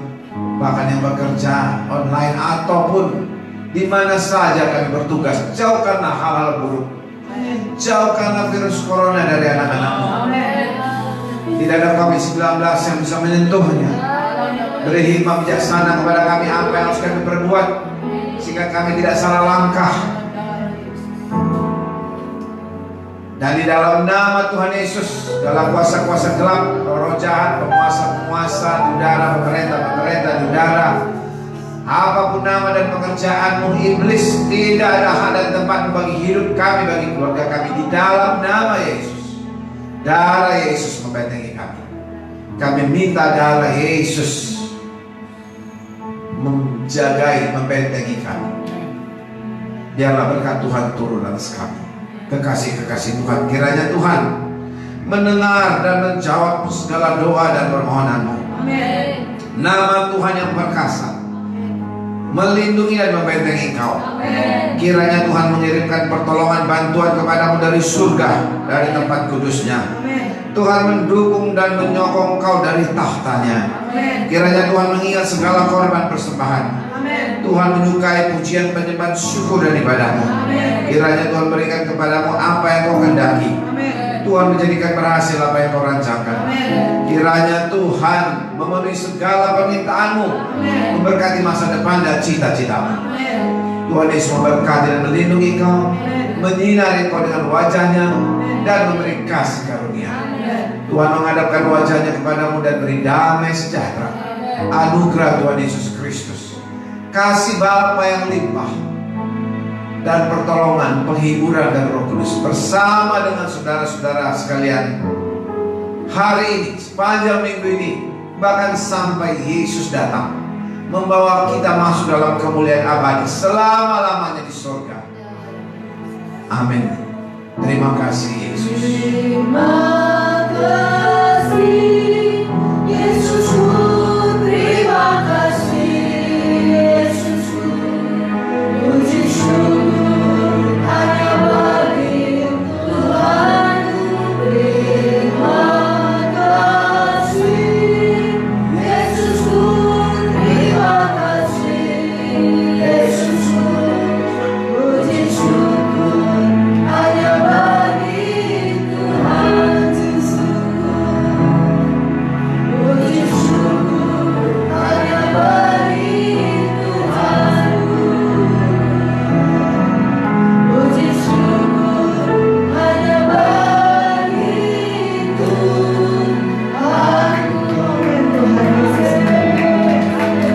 bahkan yang bekerja online ataupun di mana saja kami bertugas. Jauhkanlah hal-hal buruk. Jauhkanlah virus corona dari anak-anakmu. Tidak ada COVID-19 yang bisa menyentuhnya. Beri hikmah bijaksana kepada kami apa yang harus kami perbuat, sehingga kami tidak salah langkah. Dan di dalam nama Tuhan Yesus, dalam kuasa-kuasa gelap, roh jahat, penguasa-penguasa udara, pemerintah-pemerintah di udara, apapun nama dan pekerjaanmu, iblis, tidak ada hak dan tempat bagi hidup kami, bagi keluarga kami. Di dalam nama Yesus, darah Yesus membentengi kami. Kami minta darah Yesus menjagai, membentengi kami. Biarlah berkat Tuhan turun atas kami. Kekasih-kekasih Tuhan, kiranya Tuhan mendengar dan menjawab segala doa dan permohonanmu. Amin. Nama Tuhan yang perkasa melindungi dan membentengi kau. Amin. Kiranya Tuhan mengirimkan pertolongan bantuan kepadamu dari surga, dari tempat kudusnya. Amin. Tuhan mendukung dan menyokong kau dari tahtanya. Amin. Kiranya Tuhan mengingat segala korban persembahan. Amin. Tuhan menyukai pujian, penyembahan, syukur daripadamu. Amin. Kiranya Tuhan berikan kepadamu apa yang kau kehendaki. Amin. Tuhan menjadikan berhasil apa yang kau rancangkan. Amin. Kiranya Tuhan memenuhi segala permintaanmu, Amin. memberkati masa depan dan cita-citamu. Amin. Tuhan Yesus memberkati dan melindungi kau, Amin. menyinari kau dengan wajahnya dan memberi kasih karunia. Amin. Tuhan menghadapkan wajahnya kepadamu dan beri damai sejahtera. Anugerah Tuhan Yesus Kristus, kasih Bapa yang limpah, dan pertolongan, penghiburan dan Roh Kudus bersama dengan saudara-saudara sekalian hari ini, sepanjang minggu ini, bahkan sampai Yesus datang membawa kita masuk dalam kemuliaan abadi selama-lamanya di surga. Amin. Terima kasih Yesus. Terima kasih.